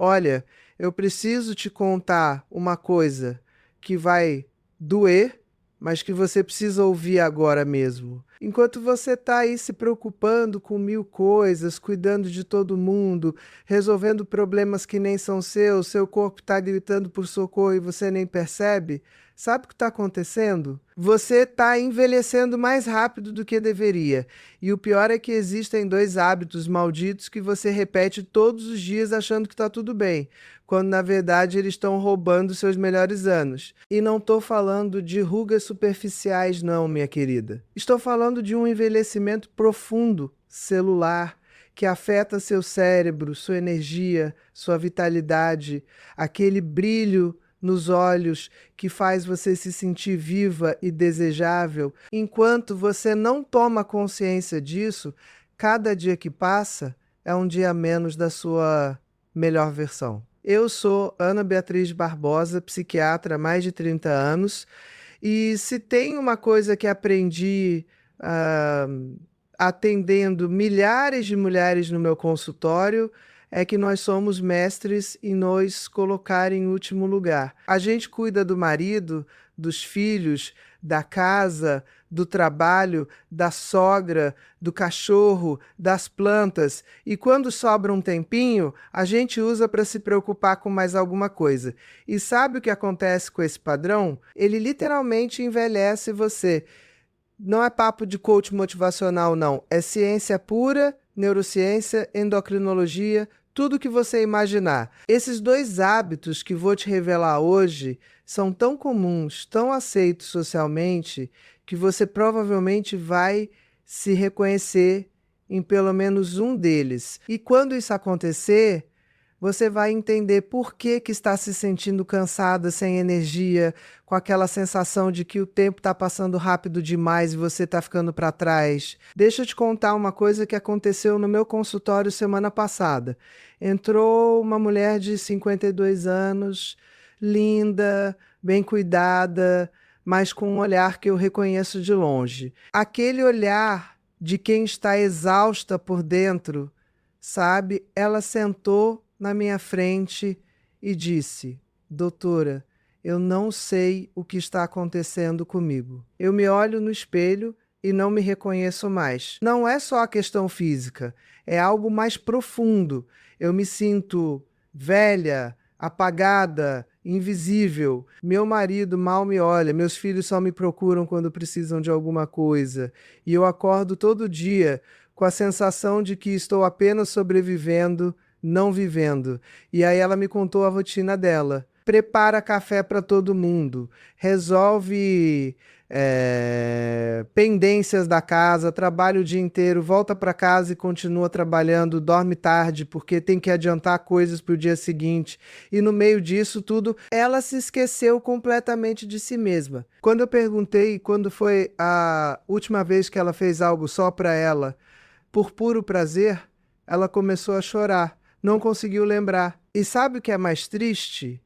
Olha, eu preciso te contar uma coisa que vai doer, mas que você precisa ouvir agora mesmo. Enquanto você está aí se preocupando com mil coisas, cuidando de todo mundo, resolvendo problemas que nem são seus, seu corpo está gritando por socorro e você nem percebe, sabe o que está acontecendo? Você está envelhecendo mais rápido do que deveria. E o pior é que existem dois hábitos malditos que você repete todos os dias achando que está tudo bem, quando na verdade eles estão roubando seus melhores anos. E não estou falando de rugas superficiais, não, minha querida. Estou falando de um envelhecimento profundo, celular, que afeta seu cérebro, sua energia, sua vitalidade, aquele brilho nos olhos que faz você se sentir viva e desejável. Enquanto você não toma consciência disso, cada dia que passa é um dia a menos da sua melhor versão. Eu sou Ana Beatriz Barbosa, psiquiatra há mais de 30 anos, e se tem uma coisa que aprendi ah, atendendo milhares de mulheres no meu consultório, é que nós somos mestres em nos colocar em último lugar. A gente cuida do marido, dos filhos, da casa, do trabalho, da sogra, do cachorro, das plantas, e quando sobra um tempinho, a gente usa para se preocupar com mais alguma coisa. E sabe o que acontece com esse padrão? Ele literalmente envelhece você. Não é papo de coach motivacional, não. É ciência pura, neurociência, endocrinologia, tudo que você imaginar. Esses dois hábitos que vou te revelar hoje são tão comuns, tão aceitos socialmente, que você provavelmente vai se reconhecer em pelo menos um deles. E quando isso acontecer, você vai entender por que que está se sentindo cansada, sem energia, com aquela sensação de que o tempo está passando rápido demais e você está ficando para trás. Deixa eu te contar uma coisa que aconteceu no meu consultório semana passada. Entrou uma mulher de 52 anos, linda, bem cuidada, mas com um olhar que eu reconheço de longe. Aquele olhar de quem está exausta por dentro, sabe? Ela sentou na minha frente e disse: Doutora, eu não sei o que está acontecendo comigo. Eu me olho no espelho e não me reconheço mais. Não é só a questão física, é algo mais profundo. Eu me sinto velha, apagada, invisível. Meu marido mal me olha, meus filhos só me procuram quando precisam de alguma coisa. E eu acordo todo dia com a sensação de que estou apenas sobrevivendo, não vivendo. E aí ela me contou a rotina dela. Prepara café para todo mundo, resolve pendências da casa, trabalha o dia inteiro, volta para casa e continua trabalhando, dorme tarde porque tem que adiantar coisas para o dia seguinte. E no meio disso tudo, ela se esqueceu completamente de si mesma. Quando eu perguntei quando foi a última vez que ela fez algo só para ela, por puro prazer, ela começou a chorar. Não conseguiu lembrar. E sabe o que é mais triste?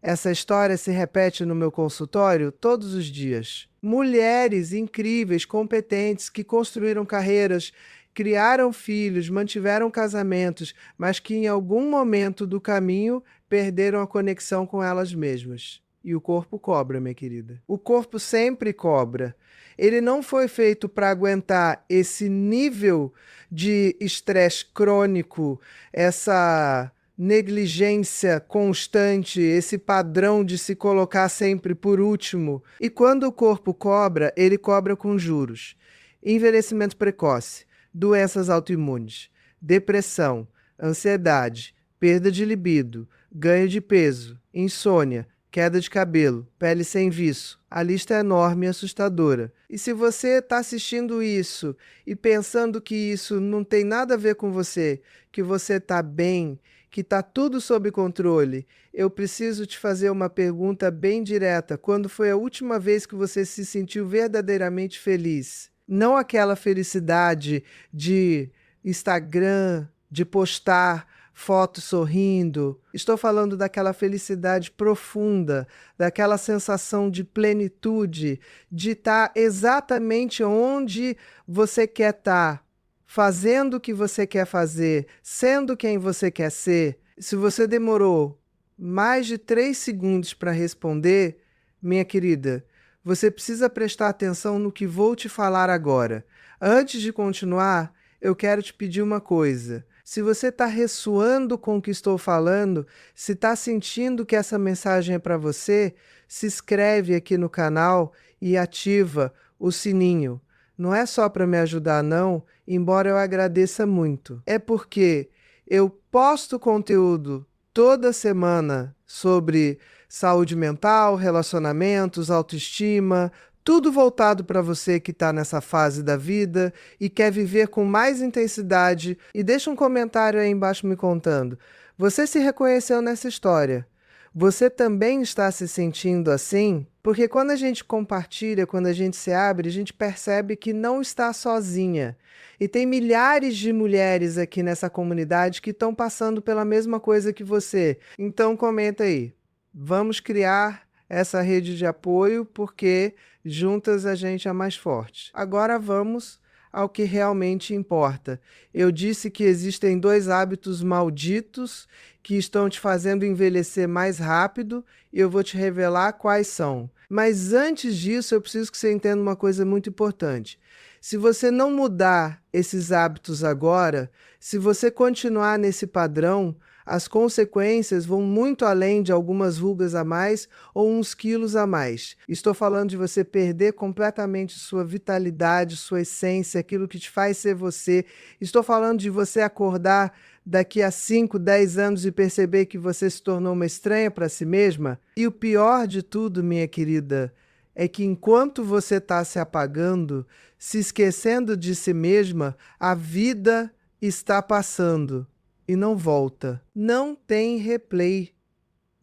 Essa história se repete no meu consultório todos os dias. Mulheres incríveis, competentes, que construíram carreiras, criaram filhos, mantiveram casamentos, mas que em algum momento do caminho perderam a conexão com elas mesmas. E o corpo cobra, minha querida. O corpo sempre cobra. Ele não foi feito para aguentar esse nível de estresse crônico, essa negligência constante, esse padrão de se colocar sempre por último. E quando o corpo cobra, ele cobra com juros. Envelhecimento precoce, doenças autoimunes, depressão, ansiedade, perda de libido, ganho de peso, insônia, queda de cabelo, pele sem viço. A lista é enorme e assustadora. E se você está assistindo isso e pensando que isso não tem nada a ver com você, que você está bem, que está tudo sob controle, eu preciso te fazer uma pergunta bem direta. Quando foi a última vez que você se sentiu verdadeiramente feliz? Não aquela felicidade de Instagram, de postar foto sorrindo. Estou falando daquela felicidade profunda, daquela sensação de plenitude, de estar exatamente onde você quer estar, fazendo o que você quer fazer, sendo quem você quer ser. Se você demorou mais de 3 segundos para responder, minha querida, você precisa prestar atenção no que vou te falar agora. Antes de continuar, eu quero te pedir uma coisa. Se você está ressoando com o que estou falando, se está sentindo que essa mensagem é para você, se inscreve aqui no canal e ativa o sininho. Não é só para me ajudar, não, embora eu agradeça muito. É porque eu posto conteúdo toda semana sobre saúde mental, relacionamentos, autoestima, tudo voltado para você que está nessa fase da vida e quer viver com mais intensidade. E deixa um comentário aí embaixo me contando. Você se reconheceu nessa história? Você também está se sentindo assim? Porque quando a gente compartilha, quando a gente se abre, a gente percebe que não está sozinha. E tem milhares de mulheres aqui nessa comunidade que estão passando pela mesma coisa que você. Então comenta aí. Vamos criar essa rede de apoio porque juntas a gente é mais forte. Agora vamos ao que realmente importa. Eu disse que existem 2 hábitos malditos que estão te fazendo envelhecer mais rápido e eu vou te revelar quais são. Mas antes disso, eu preciso que você entenda uma coisa muito importante. Se você não mudar esses hábitos agora, se você continuar nesse padrão, as consequências vão muito além de algumas rugas a mais ou uns quilos a mais. Estou falando de você perder completamente sua vitalidade, sua essência, aquilo que te faz ser você. Estou falando de você acordar daqui a 5, 10 anos e perceber que você se tornou uma estranha para si mesma. E o pior de tudo, minha querida, é que enquanto você está se apagando, se esquecendo de si mesma, a vida está passando. E não volta. Não tem replay.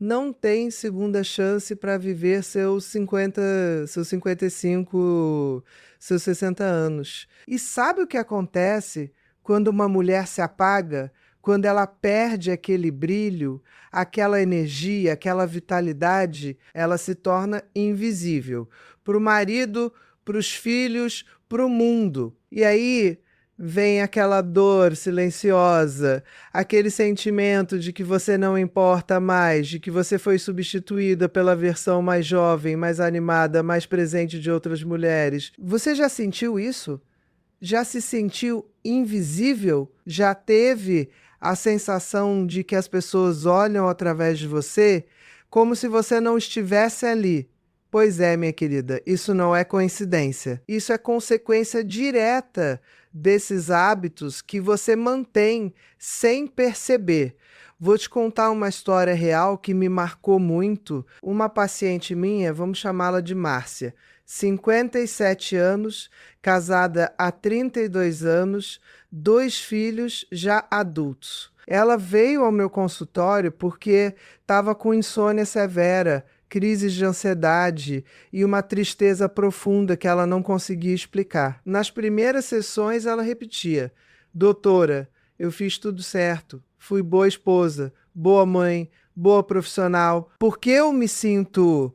Não tem segunda chance para viver seus 50, seus 55, seus 60 anos. E sabe o que acontece quando uma mulher se apaga? Quando ela perde aquele brilho, aquela energia, aquela vitalidade, ela se torna invisível. Para o marido, para os filhos, para o mundo. E aí vem aquela dor silenciosa, aquele sentimento de que você não importa mais, de que você foi substituída pela versão mais jovem, mais animada, mais presente de outras mulheres. Você já sentiu isso? Já se sentiu invisível? Já teve a sensação de que as pessoas olham através de você como se você não estivesse ali? Pois é, minha querida, isso não é coincidência. Isso é consequência direta desses hábitos que você mantém sem perceber. Vou te contar uma história real que me marcou muito. Uma paciente minha, vamos chamá-la de Márcia, 57 anos, casada há 32 anos, 2 filhos já adultos. Ela veio ao meu consultório porque estava com insônia severa, crises de ansiedade e uma tristeza profunda que ela não conseguia explicar. Nas primeiras sessões ela repetia: doutora, eu fiz tudo certo, fui boa esposa, boa mãe, boa profissional, por que eu me sinto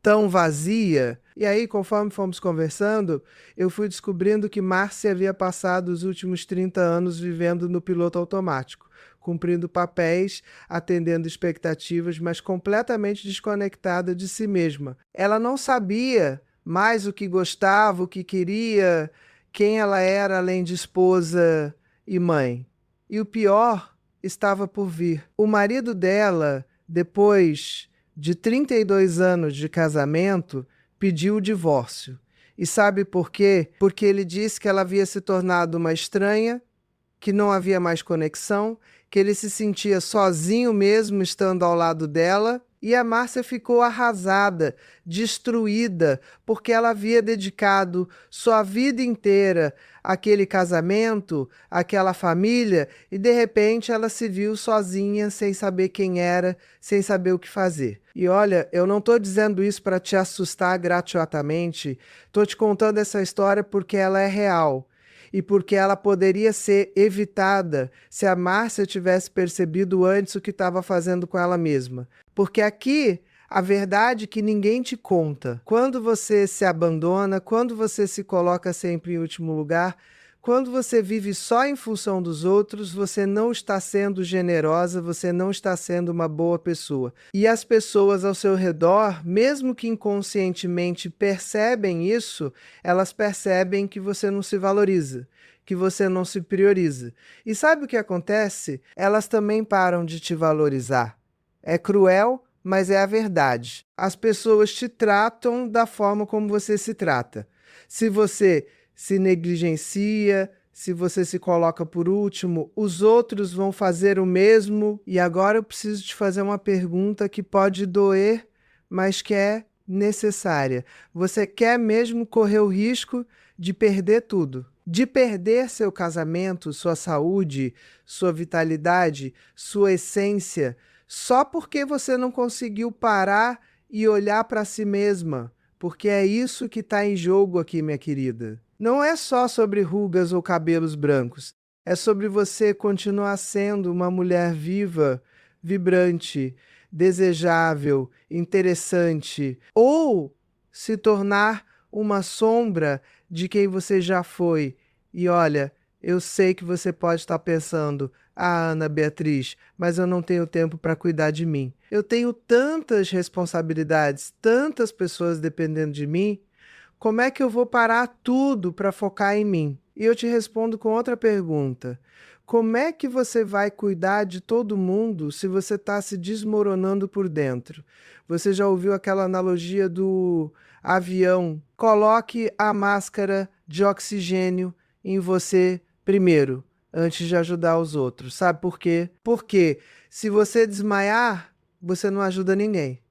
tão vazia? E aí, conforme fomos conversando, eu fui descobrindo que Márcia havia passado os últimos 30 anos vivendo no piloto automático, cumprindo papéis, atendendo expectativas, mas completamente desconectada de si mesma. Ela não sabia mais o que gostava, o que queria, quem ela era além de esposa e mãe. E o pior estava por vir. O marido dela, depois de 32 anos de casamento, pediu o divórcio. E sabe por quê? Porque ele disse que ela havia se tornado uma estranha, que não havia mais conexão, que ele se sentia sozinho mesmo estando ao lado dela, e a Márcia ficou arrasada, destruída, porque ela havia dedicado sua vida inteira àquele casamento, àquela família, e de repente ela se viu sozinha, sem saber quem era, sem saber o que fazer. E olha, eu não estou dizendo isso para te assustar gratuitamente, estou te contando essa história porque ela é real. E porque ela poderia ser evitada se a Márcia tivesse percebido antes o que estava fazendo com ela mesma. Porque aqui, a verdade é que ninguém te conta. Quando você se abandona, quando você se coloca sempre em último lugar, Quando você vive só em função dos outros, você não está sendo generosa, você não está sendo uma boa pessoa. E as pessoas ao seu redor, mesmo que inconscientemente percebem isso, elas percebem que você não se valoriza, que você não se prioriza. E sabe o que acontece? Elas também param de te valorizar. É cruel, mas é a verdade. As pessoas te tratam da forma como você se trata. Se você se negligencia, se você se coloca por último, os outros vão fazer o mesmo. E agora eu preciso te fazer uma pergunta que pode doer, mas que é necessária. Você quer mesmo correr o risco de perder tudo? De perder seu casamento, sua saúde, sua vitalidade, sua essência, só porque você não conseguiu parar e olhar para si mesma? Porque é isso que está em jogo aqui, minha querida. Não é só sobre rugas ou cabelos brancos. É sobre você continuar sendo uma mulher viva, vibrante, desejável, interessante, ou se tornar uma sombra de quem você já foi. E olha, eu sei que você pode estar pensando: ah, Ana Beatriz, mas eu não tenho tempo para cuidar de mim. Eu tenho tantas responsabilidades, tantas pessoas dependendo de mim. Como é que eu vou parar tudo para focar em mim? E eu te respondo com outra pergunta. Como é que você vai cuidar de todo mundo se você está se desmoronando por dentro? Você já ouviu aquela analogia do avião? Coloque a máscara de oxigênio em você primeiro, antes de ajudar os outros. Sabe por quê? Porque se você desmaiar, você não ajuda ninguém.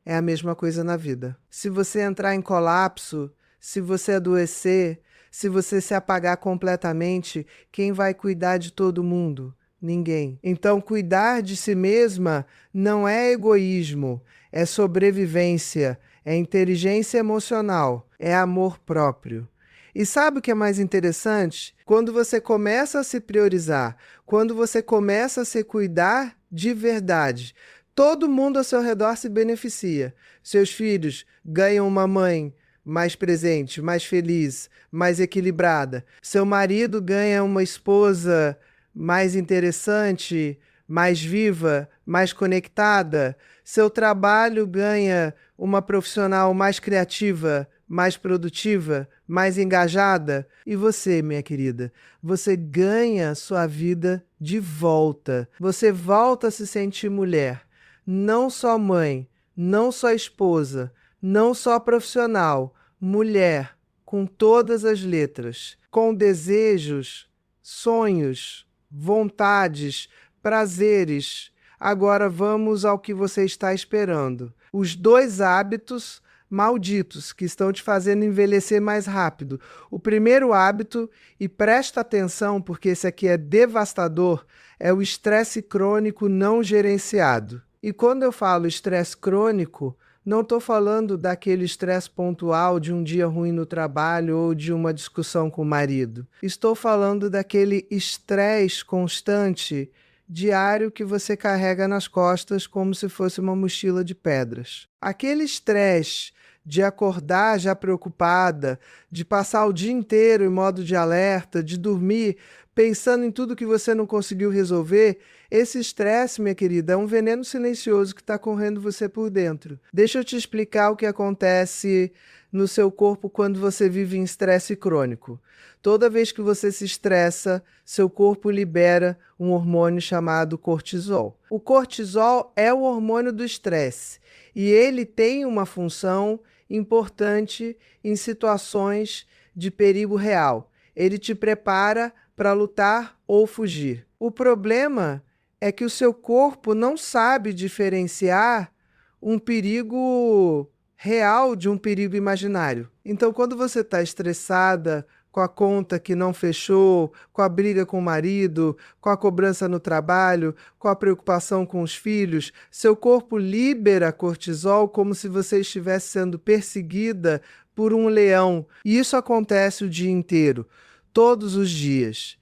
É a mesma coisa na vida. Se você entrar em colapso, se você adoecer, se você se apagar completamente, quem vai cuidar de todo mundo? Ninguém. Então, cuidar de si mesma não é egoísmo, é sobrevivência, é inteligência emocional, é amor próprio. E sabe o que é mais interessante? Quando você começa a se priorizar, quando você começa a se cuidar de verdade, todo mundo ao seu redor se beneficia. Seus filhos ganham uma mãe mais presente, mais feliz, mais equilibrada. Seu marido ganha uma esposa mais interessante, mais viva, mais conectada. Seu trabalho ganha uma profissional mais criativa, mais produtiva, mais engajada. E você, minha querida, você ganha sua vida de volta. Você volta a se sentir mulher, não só mãe, não só esposa, não só profissional, mulher com todas as letras, com desejos, sonhos, vontades, prazeres. Agora vamos ao que você está esperando. Os 2 hábitos malditos que estão te fazendo envelhecer mais rápido. O primeiro hábito, e presta atenção porque esse aqui é devastador, é o estresse crônico não gerenciado. E quando eu falo estresse crônico, não estou falando daquele estresse pontual de um dia ruim no trabalho ou de uma discussão com o marido. Estou falando daquele estresse constante, diário, que você carrega nas costas como se fosse uma mochila de pedras. Aquele estresse de acordar já preocupada, de passar o dia inteiro em modo de alerta, de dormir pensando em tudo que você não conseguiu resolver, esse estresse, minha querida, é um veneno silencioso que está correndo você por dentro. Deixa eu te explicar o que acontece no seu corpo quando você vive em estresse crônico. Toda vez que você se estressa, seu corpo libera um hormônio chamado cortisol. O cortisol é o hormônio do estresse e ele tem uma função importante em situações de perigo real. Ele te prepara para lutar ou fugir. O problema é que o seu corpo não sabe diferenciar um perigo real de um perigo imaginário. Então, quando você está estressada com a conta que não fechou, com a briga com o marido, com a cobrança no trabalho, com a preocupação com os filhos, seu corpo libera cortisol como se você estivesse sendo perseguida por um leão. E isso acontece o dia inteiro, todos os dias.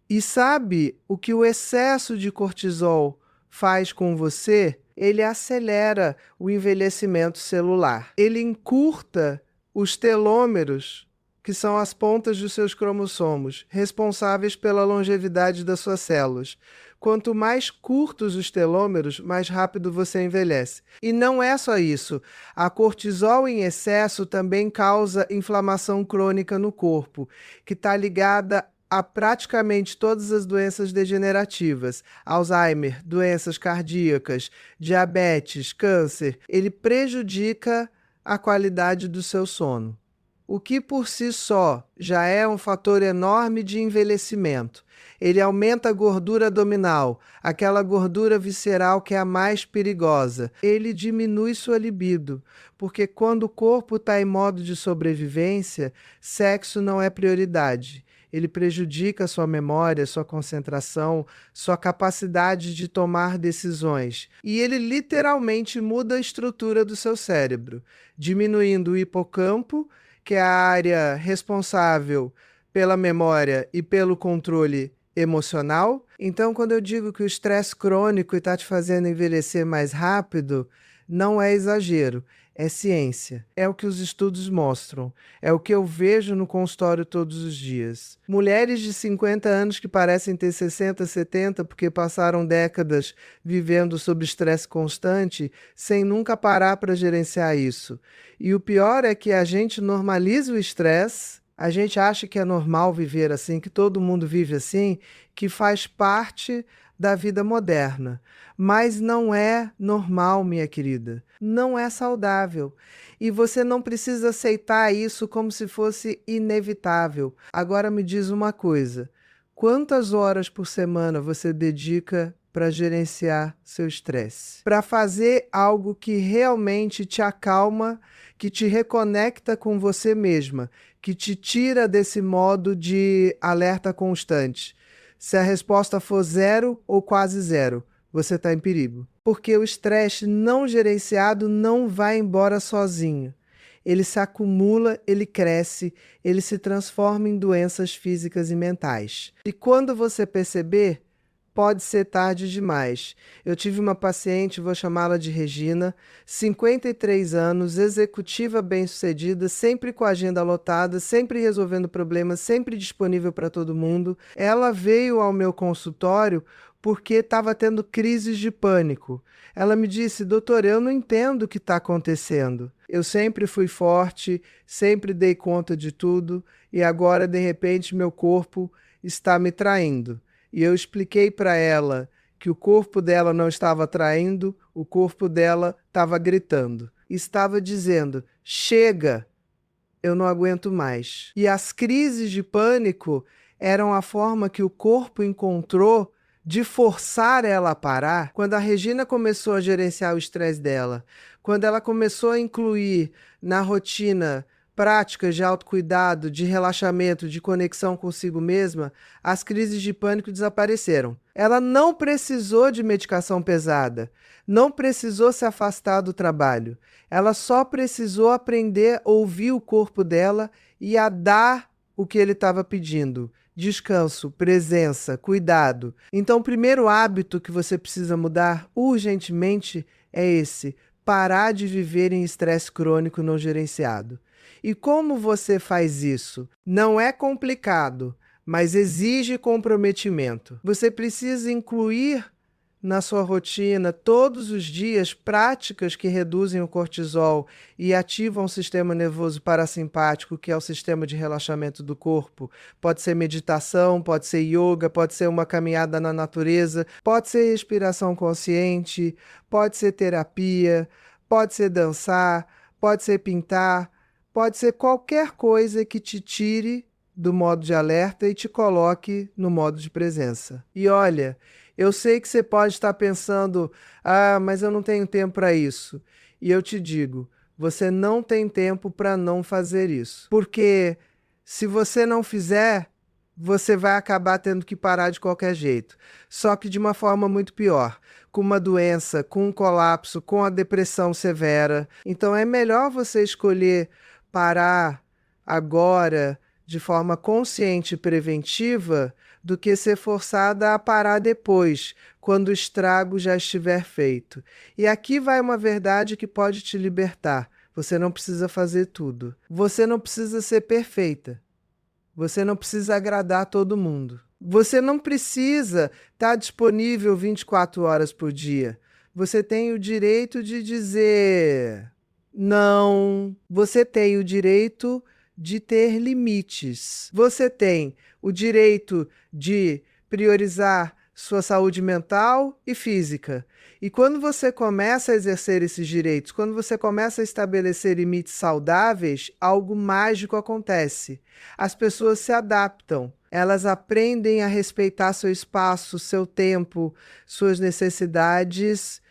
E sabe o que o excesso de cortisol faz com você? Ele acelera o envelhecimento celular. Ele encurta os telômeros que são as pontas dos seus cromossomos, responsáveis pela longevidade das suas células. Quanto mais curtos os telômeros, mais rápido você envelhece. E não é só isso. A cortisol em excesso também causa inflamação crônica no corpo, que está ligada a praticamente todas as doenças degenerativas, Alzheimer, doenças cardíacas, diabetes, câncer. Ele prejudica a qualidade do seu sono, o que por si só já é um fator enorme de envelhecimento. Ele aumenta a gordura abdominal, aquela gordura visceral que é a mais perigosa. Ele diminui sua libido, porque quando o corpo está em modo de sobrevivência, sexo não é prioridade. Ele prejudica sua memória, sua concentração, sua capacidade de tomar decisões. E ele literalmente muda a estrutura do seu cérebro, diminuindo o hipocampo, que é a área responsável pela memória e pelo controle emocional. Então, quando eu digo que o estresse crônico está te fazendo envelhecer mais rápido, não é exagero, é ciência. É o que os estudos mostram, é o que eu vejo no consultório todos os dias. Mulheres de 50 anos que parecem ter 60, 70 porque passaram décadas vivendo sob estresse constante, sem nunca parar para gerenciar isso. E o pior é que a gente normaliza o estresse, a gente acha que é normal viver assim, que todo mundo vive assim, que faz parte da vida moderna. Mas não é normal, minha querida. Não é saudável. E você não precisa aceitar isso como se fosse inevitável. Agora me diz uma coisa: quantas horas por semana você dedica para gerenciar seu estresse? Para fazer algo que realmente te acalma, que te reconecta com você mesma, que te tira desse modo de alerta constante. Se a resposta for 0 ou quase 0, você está em perigo. Porque o estresse não gerenciado não vai embora sozinho. Ele se acumula, ele cresce, ele se transforma em doenças físicas e mentais. E quando você perceber, pode ser tarde demais. Eu tive uma paciente, vou chamá-la de Regina, 53 anos, executiva bem-sucedida, sempre com a agenda lotada, sempre resolvendo problemas, sempre disponível para todo mundo. Ela veio ao meu consultório porque estava tendo crises de pânico. Ela me disse: doutor, eu não entendo o que está acontecendo. Eu sempre fui forte, sempre dei conta de tudo e agora, de repente, meu corpo está me traindo. E eu expliquei para ela que o corpo dela não estava traindo, o corpo dela estava gritando. Estava dizendo: chega, eu não aguento mais. E as crises de pânico eram a forma que o corpo encontrou de forçar ela a parar. Quando a Regina começou a gerenciar o estresse dela, quando ela começou a incluir na rotina práticas de autocuidado, de relaxamento, de conexão consigo mesma, as crises de pânico desapareceram. Ela não precisou de medicação pesada, não precisou se afastar do trabalho. Ela só precisou aprender a ouvir o corpo dela e a dar o que ele estava pedindo. Descanso, presença, cuidado. Então, o primeiro hábito que você precisa mudar urgentemente é esse: parar de viver em estresse crônico não gerenciado. E como você faz isso? Não é complicado, mas exige comprometimento. Você precisa incluir na sua rotina todos os dias práticas que reduzem o cortisol e ativam o sistema nervoso parasimpático, que é o sistema de relaxamento do corpo. Pode ser meditação, pode ser yoga, pode ser uma caminhada na natureza, pode ser respiração consciente, pode ser terapia, pode ser dançar, pode ser pintar, pode ser qualquer coisa que te tire do modo de alerta e te coloque no modo de presença. E olha, eu sei que você pode estar pensando: ah, mas eu não tenho tempo para isso. E eu te digo, você não tem tempo para não fazer isso. Porque se você não fizer, você vai acabar tendo que parar de qualquer jeito. Só que de uma forma muito pior, com uma doença, com um colapso, com a depressão severa. Então é melhor você escolher parar agora de forma consciente e preventiva do que ser forçada a parar depois, quando o estrago já estiver feito. E aqui vai uma verdade que pode te libertar. Você não precisa fazer tudo. Você não precisa ser perfeita. Você não precisa agradar todo mundo. Você não precisa estar disponível 24 horas por dia. Você tem o direito de dizer não. Você tem o direito de ter limites. Você tem o direito de priorizar sua saúde mental e física. E quando você começa a exercer esses direitos, quando você começa a estabelecer limites saudáveis, algo mágico acontece. As pessoas se adaptam. Elas aprendem a respeitar seu espaço, seu tempo, suas necessidades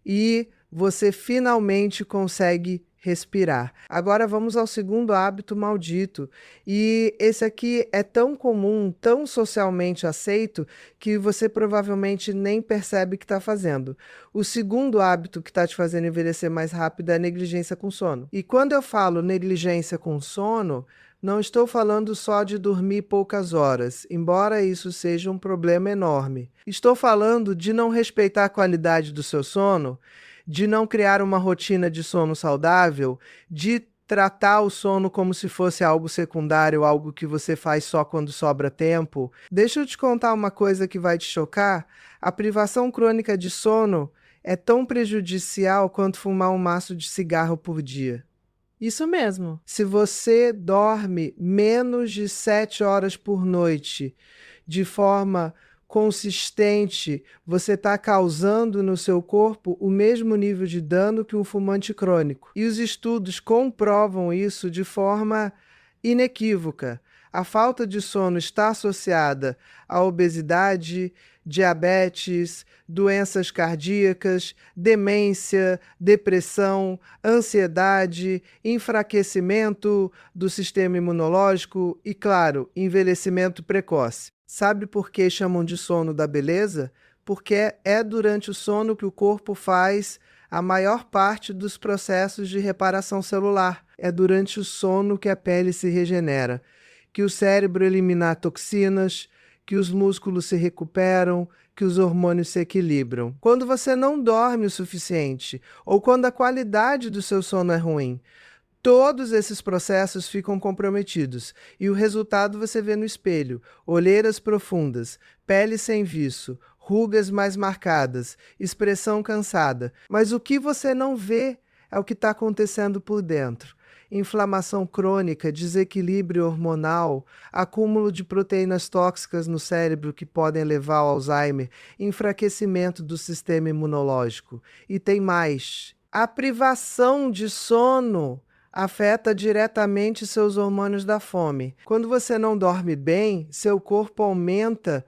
e você finalmente consegue respirar. Agora vamos ao segundo hábito maldito. E esse aqui é tão comum, tão socialmente aceito, que você provavelmente nem percebe que está fazendo. O segundo hábito que está te fazendo envelhecer mais rápido é a negligência com sono. E quando eu falo negligência com sono, não estou falando só de dormir poucas horas, embora isso seja um problema enorme. Estou falando de não respeitar a qualidade do seu sono, de não criar uma rotina de sono saudável, de tratar o sono como se fosse algo secundário, algo que você faz só quando sobra tempo. Deixa eu te contar uma coisa que vai te chocar. A privação crônica de sono é tão prejudicial quanto fumar um maço de cigarro por dia. Isso mesmo. Se você dorme menos de 7 horas por noite, de forma consistente, você está causando no seu corpo o mesmo nível de dano que um fumante crônico. E os estudos comprovam isso de forma inequívoca. A falta de sono está associada à obesidade, diabetes, doenças cardíacas, demência, depressão, ansiedade, enfraquecimento do sistema imunológico e, claro, envelhecimento precoce. Sabe por que chamam de sono da beleza? Porque é durante o sono que o corpo faz a maior parte dos processos de reparação celular. É durante o sono que a pele se regenera, que o cérebro elimina toxinas, que os músculos se recuperam, que os hormônios se equilibram. Quando você não dorme o suficiente, ou quando a qualidade do seu sono é ruim, todos esses processos ficam comprometidos e o resultado você vê no espelho: olheiras profundas, pele sem viço, rugas mais marcadas, expressão cansada. Mas o que você não vê é o que está acontecendo por dentro. Inflamação crônica, desequilíbrio hormonal, acúmulo de proteínas tóxicas no cérebro que podem levar ao Alzheimer, enfraquecimento do sistema imunológico. E tem mais: a privação de sono afeta diretamente seus hormônios da fome. Quando você não dorme bem, seu corpo aumenta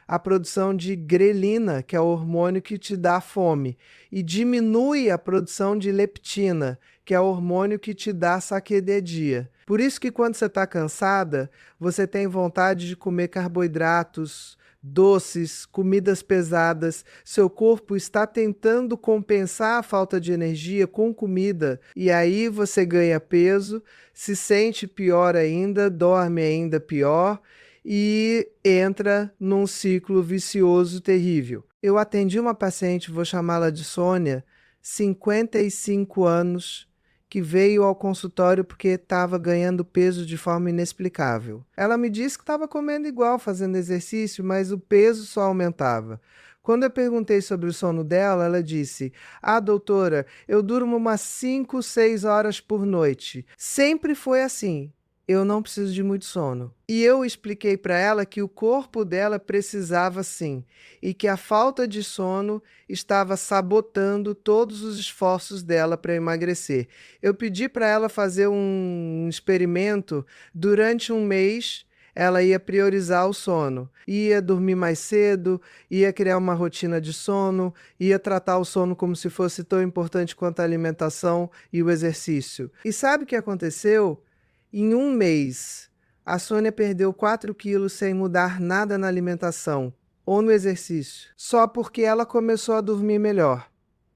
a produção de grelina, que é o hormônio que te dá fome, e diminui a produção de leptina, que é o hormônio que te dá saquededia. Por isso que quando você está cansada, você tem vontade de comer carboidratos, doces, comidas pesadas. Seu corpo está tentando compensar a falta de energia com comida e aí você ganha peso, se sente pior ainda, dorme ainda pior e entra num ciclo vicioso terrível. Eu atendi uma paciente, vou chamá-la de Sônia, 55 anos, que veio ao consultório porque estava ganhando peso de forma inexplicável. Ela me disse que estava comendo igual, fazendo exercício, mas o peso só aumentava. Quando eu perguntei sobre o sono dela, ela disse: "Ah, doutora, eu durmo umas 5, 6 horas por noite. Sempre foi assim. Eu não preciso de muito sono." E eu expliquei para ela que o corpo dela precisava sim, e que a falta de sono estava sabotando todos os esforços dela para emagrecer. Eu pedi para ela fazer um experimento. Durante um mês, ela ia priorizar o sono, ia dormir mais cedo, ia criar uma rotina de sono, ia tratar o sono como se fosse tão importante quanto a alimentação e o exercício. E sabe o que aconteceu? Em um mês, a Sônia perdeu 4 quilos sem mudar nada na alimentação ou no exercício, só porque ela começou a dormir melhor.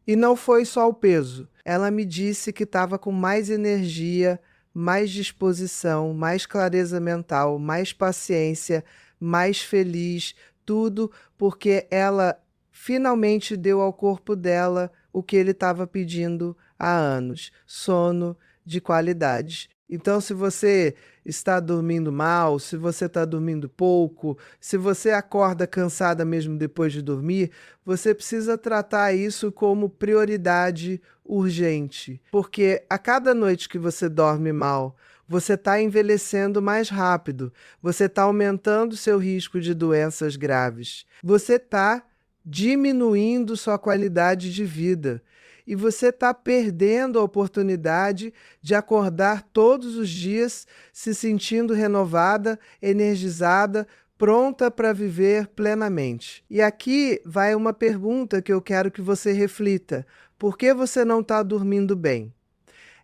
E não foi só o peso. Ela me disse que estava com mais energia, mais disposição, mais clareza mental, mais paciência, mais feliz, tudo porque ela finalmente deu ao corpo dela o que ele estava pedindo há anos: sono, de qualidade. Então, se você está dormindo mal, se você está dormindo pouco, se você acorda cansada mesmo depois de dormir, você precisa tratar isso como prioridade urgente. Porque a cada noite que você dorme mal, você está envelhecendo mais rápido, você está aumentando seu risco de doenças graves, você está diminuindo sua qualidade de vida. E você está perdendo a oportunidade de acordar todos os dias se sentindo renovada, energizada, pronta para viver plenamente. E aqui vai uma pergunta que eu quero que você reflita. Por que você não está dormindo bem?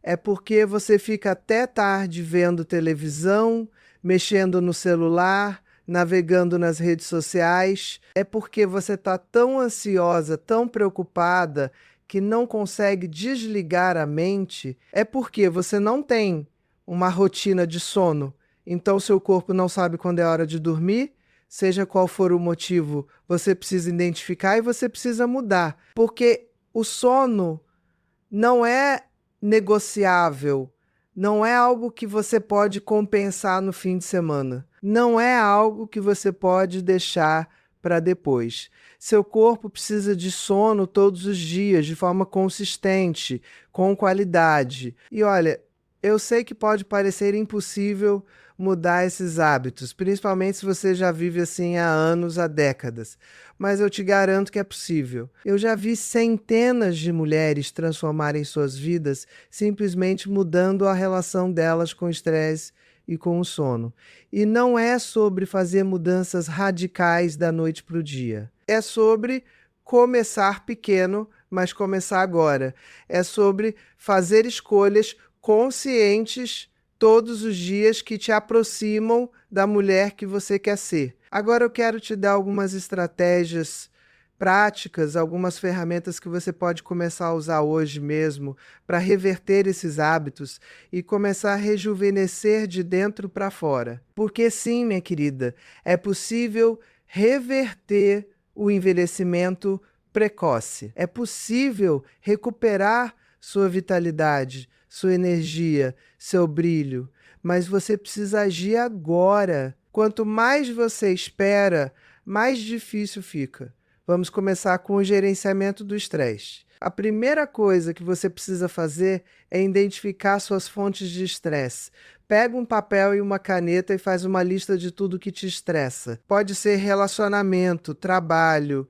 É porque você fica até tarde vendo televisão, mexendo no celular, navegando nas redes sociais? É porque você está tão ansiosa, tão preocupada, que não consegue desligar a mente? É porque você não tem uma rotina de sono, então seu corpo não sabe quando é hora de dormir? Seja qual for o motivo, você precisa identificar e você precisa mudar, porque o sono não é negociável, não é algo que você pode compensar no fim de semana, não é algo que você pode deixar para depois. Seu corpo precisa de sono todos os dias, de forma consistente, com qualidade. E olha, eu sei que pode parecer impossível mudar esses hábitos, principalmente se você já vive assim há anos, há décadas. Mas eu te garanto que é possível. Eu já vi centenas de mulheres transformarem suas vidas simplesmente mudando a relação delas com o estresse e com o sono. E não é sobre fazer mudanças radicais da noite para o dia. É sobre começar pequeno, mas começar agora. É sobre fazer escolhas conscientes todos os dias que te aproximam da mulher que você quer ser. Agora eu quero te dar algumas estratégias práticas, algumas ferramentas que você pode começar a usar hoje mesmo para reverter esses hábitos e começar a rejuvenescer de dentro para fora. Porque sim, minha querida, é possível reverter o envelhecimento precoce. É possível recuperar sua vitalidade, sua energia, seu brilho, mas você precisa agir agora. Quanto mais você espera, mais difícil fica. Vamos começar com o gerenciamento do estresse. A primeira coisa que você precisa fazer é identificar suas fontes de estresse. Pega um papel e uma caneta e faz uma lista de tudo que te estressa. Pode ser relacionamento, trabalho,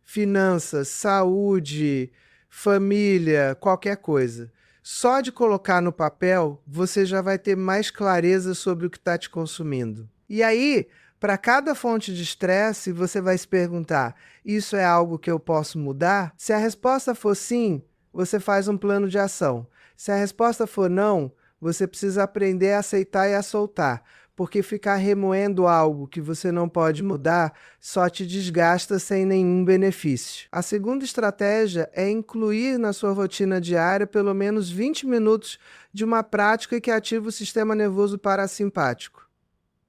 finanças, saúde, família, qualquer coisa. Só de colocar no papel, você já vai ter mais clareza sobre o que está te consumindo. E aí, para cada fonte de estresse, você vai se perguntar: isso é algo que eu posso mudar? Se a resposta for sim, você faz um plano de ação. Se a resposta for não, você precisa aprender a aceitar e a soltar, porque ficar remoendo algo que você não pode mudar só te desgasta sem nenhum benefício. A segunda estratégia é incluir na sua rotina diária pelo menos 20 minutos de uma prática que ativa o sistema nervoso parasimpático.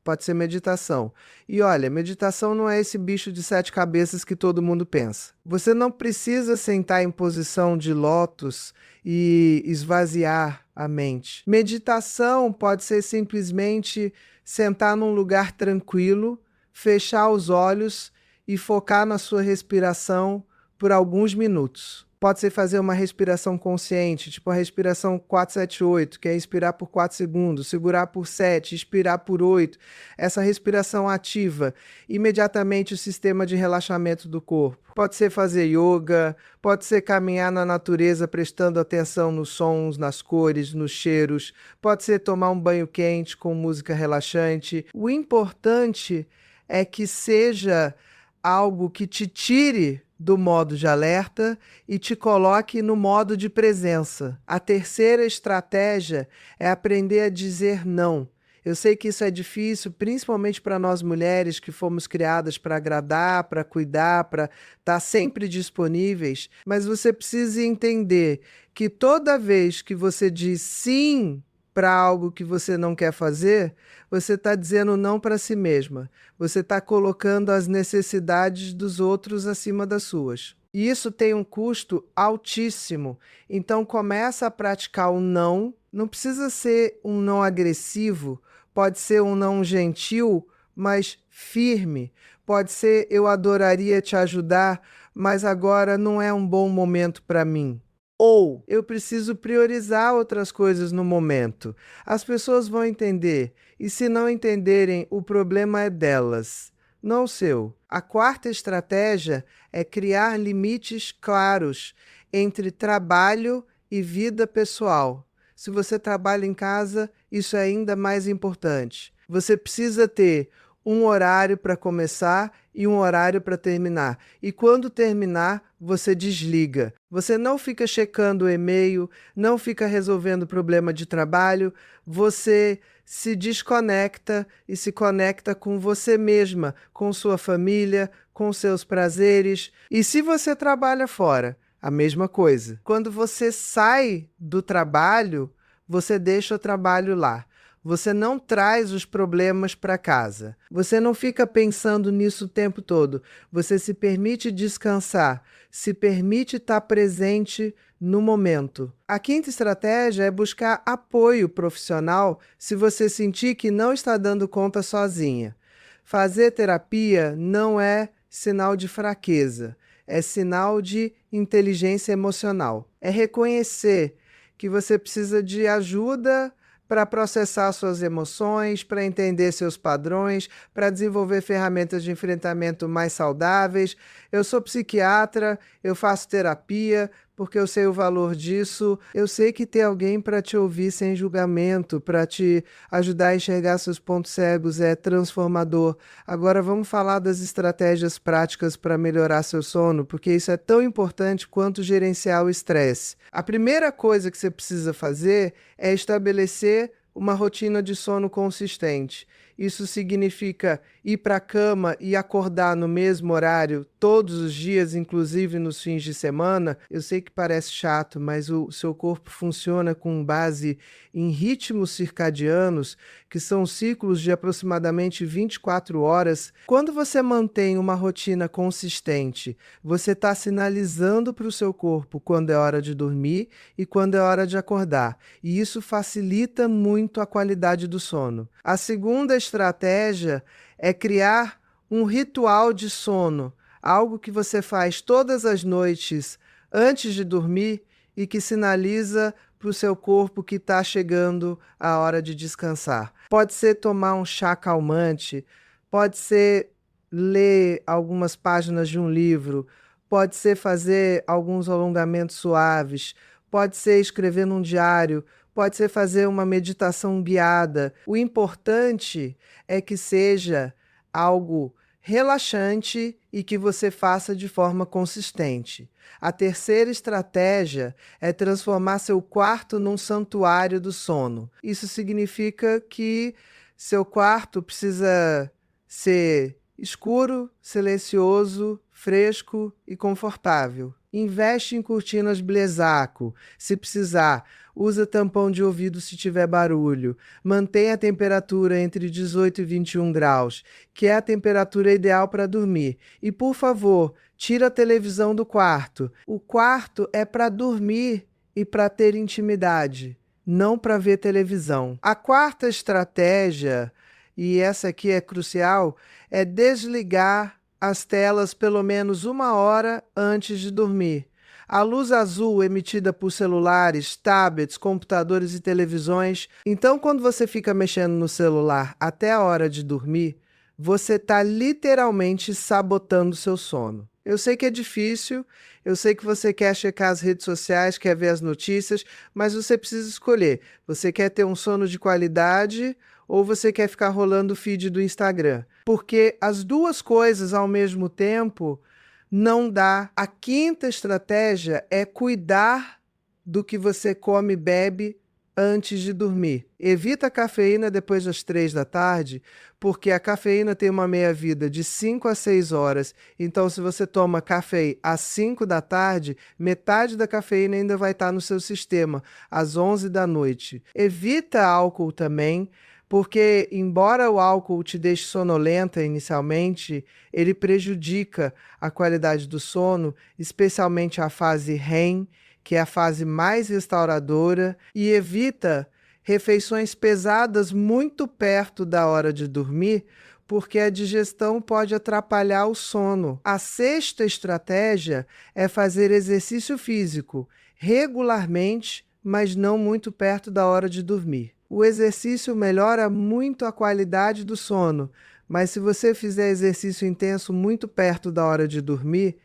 Pode ser meditação. E olha, meditação não é esse bicho de 7 cabeças que todo mundo pensa. Você não precisa sentar em posição de lótus e esvaziar a mente. Meditação pode ser simplesmente sentar num lugar tranquilo, fechar os olhos e focar na sua respiração por alguns minutos. Pode ser fazer uma respiração consciente, tipo a respiração 4-7-8, que é inspirar por 4 segundos, segurar por 7, expirar por 8. Essa respiração ativa imediatamente o sistema de relaxamento do corpo. Pode ser fazer yoga, pode ser caminhar na natureza prestando atenção nos sons, nas cores, nos cheiros. Pode ser tomar um banho quente com música relaxante. O importante é que seja algo que te tire do modo de alerta e te coloque no modo de presença. A terceira estratégia é aprender a dizer não. Eu sei que isso é difícil, principalmente para nós mulheres que fomos criadas para agradar, para cuidar, para estar sempre disponíveis, mas você precisa entender que toda vez que você diz sim para algo que você não quer fazer, você está dizendo não para si mesma. Você está colocando as necessidades dos outros acima das suas. E isso tem um custo altíssimo. Então começa a praticar o não Não precisa ser um não agressivo, pode ser um não gentil, mas firme. Pode ser eu adoraria te ajudar, mas agora não é um bom momento para mim. Ou eu preciso priorizar outras coisas no momento. As pessoas vão entender, e se não entenderem, o problema é delas, não o seu. A quarta estratégia é criar limites claros entre trabalho e vida pessoal. Se você trabalha em casa, isso é ainda mais importante. Você precisa ter um horário para começar e um horário para terminar. E quando terminar, você desliga. Você não fica checando o e-mail, não fica resolvendo problema de trabalho, você se desconecta e se conecta com você mesma, com sua família, com seus prazeres. E se você trabalha fora, a mesma coisa. Quando você sai do trabalho, você deixa o trabalho lá. Você não traz os problemas para casa. Você não fica pensando nisso o tempo todo. Você se permite descansar, se permite estar presente no momento. A quinta estratégia é buscar apoio profissional se você sentir que não está dando conta sozinha. Fazer terapia não é sinal de fraqueza, é sinal de inteligência emocional. É reconhecer que você precisa de ajuda para processar suas emoções, para entender seus padrões, para desenvolver ferramentas de enfrentamento mais saudáveis. Eu sou psiquiatra, eu faço terapia, porque eu sei o valor disso. Eu sei que ter alguém para te ouvir sem julgamento, para te ajudar a enxergar seus pontos cegos é transformador. Agora vamos falar das estratégias práticas para melhorar seu sono, porque isso é tão importante quanto gerenciar o estresse. A primeira coisa que você precisa fazer é estabelecer uma rotina de sono consistente. Isso significa ir para a cama e acordar no mesmo horário todos os dias, inclusive nos fins de semana. Eu sei que parece chato, mas o seu corpo funciona com base em ritmos circadianos, que são ciclos de aproximadamente 24 horas. Quando você mantém uma rotina consistente, você está sinalizando para o seu corpo quando é hora de dormir e quando é hora de acordar. E isso facilita muito a qualidade do sono. A segunda estratégia é criar um ritual de sono, algo que você faz todas as noites antes de dormir e que sinaliza para o seu corpo que está chegando a hora de descansar. Pode ser tomar um chá calmante, pode ser ler algumas páginas de um livro, pode ser fazer alguns alongamentos suaves, pode ser escrever num diário, pode ser fazer uma meditação guiada. O importante é que seja algo relaxante e que você faça de forma consistente. A terceira estratégia é transformar seu quarto num santuário do sono. Isso significa que seu quarto precisa ser escuro, silencioso, fresco e confortável. Investe em cortinas Blesaco. Se precisar, usa tampão de ouvido se tiver barulho. Mantenha a temperatura entre 18 e 21 graus, que é a temperatura ideal para dormir. E, por favor, tira a televisão do quarto. O quarto é para dormir e para ter intimidade, não para ver televisão. A quarta estratégia, e essa aqui é crucial, é desligar as telas pelo menos 1 hora antes de dormir. A luz azul emitida por celulares, tablets, computadores e televisões. Então, quando você fica mexendo no celular até a hora de dormir, você está literalmente sabotando seu sono. Eu sei que é difícil, eu sei que você quer checar as redes sociais, quer ver as notícias, mas você precisa escolher. Você quer ter um sono de qualidade ou você quer ficar rolando o feed do Instagram? Porque as duas coisas ao mesmo tempo não dá. A quinta estratégia é cuidar do que você come e bebe antes de dormir. Evita a cafeína depois das 3 da tarde, porque a cafeína tem uma meia-vida de 5 a 6 horas. Então, se você toma café às 5 da tarde, metade da cafeína ainda vai estar no seu sistema, às 11 da noite. Evita álcool também, porque, embora o álcool te deixe sonolenta inicialmente, ele prejudica a qualidade do sono, especialmente a fase REM, que é a fase mais restauradora, e evita refeições pesadas muito perto da hora de dormir, porque a digestão pode atrapalhar o sono. A sexta estratégia é fazer exercício físico regularmente, mas não muito perto da hora de dormir. O exercício melhora muito a qualidade do sono, mas se você fizer exercício intenso muito perto da hora de dormir,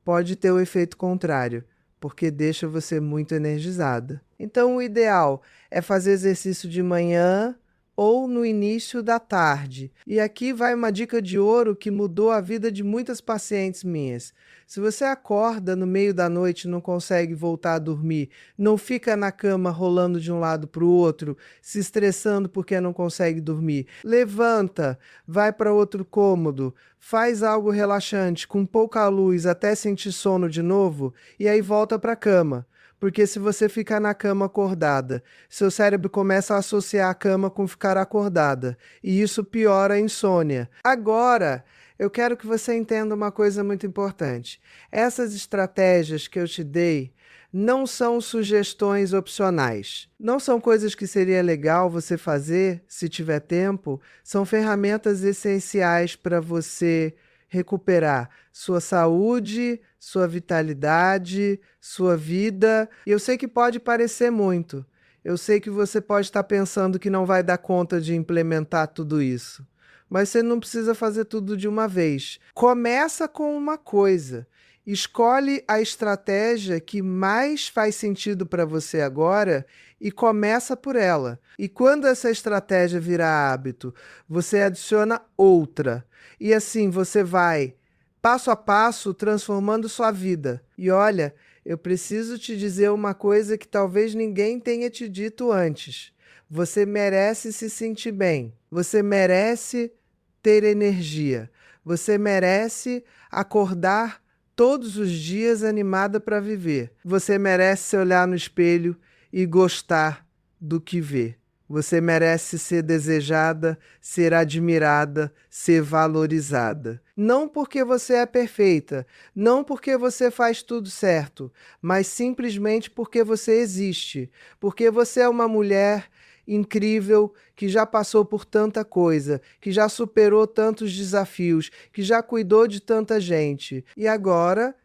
pode ter o efeito contrário, porque deixa você muito energizada. Então, o ideal é fazer exercício de manhã ou no início da tarde. E aqui vai uma dica de ouro que mudou a vida de muitas pacientes minhas. Se você acorda no meio da noite e não consegue voltar a dormir, não fica na cama rolando de um lado para o outro, se estressando porque não consegue dormir. Levanta, vai para outro cômodo, faz algo relaxante com pouca luz até sentir sono de novo e aí volta para a cama. Porque se você ficar na cama acordada, seu cérebro começa a associar a cama com ficar acordada, e isso piora a insônia. Agora, eu quero que você entenda uma coisa muito importante. Essas estratégias que eu te dei não são sugestões opcionais. Não são coisas que seria legal você fazer se tiver tempo, são ferramentas essenciais para você recuperar sua saúde, sua vitalidade, sua vida. E eu sei que pode parecer muito. Eu sei que você pode estar pensando que não vai dar conta de implementar tudo isso. Mas você não precisa fazer tudo de uma vez. Começa com uma coisa. Escolhe a estratégia que mais faz sentido para você agora e começa por ela. E quando essa estratégia virar hábito, você adiciona outra. E assim você vai, passo a passo, transformando sua vida. E olha, eu preciso te dizer uma coisa que talvez ninguém tenha te dito antes. Você merece se sentir bem. Você merece ter energia. Você merece acordar todos os dias animada para viver. Você merece se olhar no espelho e gostar do que vê. Você merece ser desejada, ser admirada, ser valorizada. Não porque você é perfeita, não porque você faz tudo certo, mas simplesmente porque você existe. Porque você é uma mulher incrível, que já passou por tanta coisa, que já superou tantos desafios, que já cuidou de tanta gente. E agora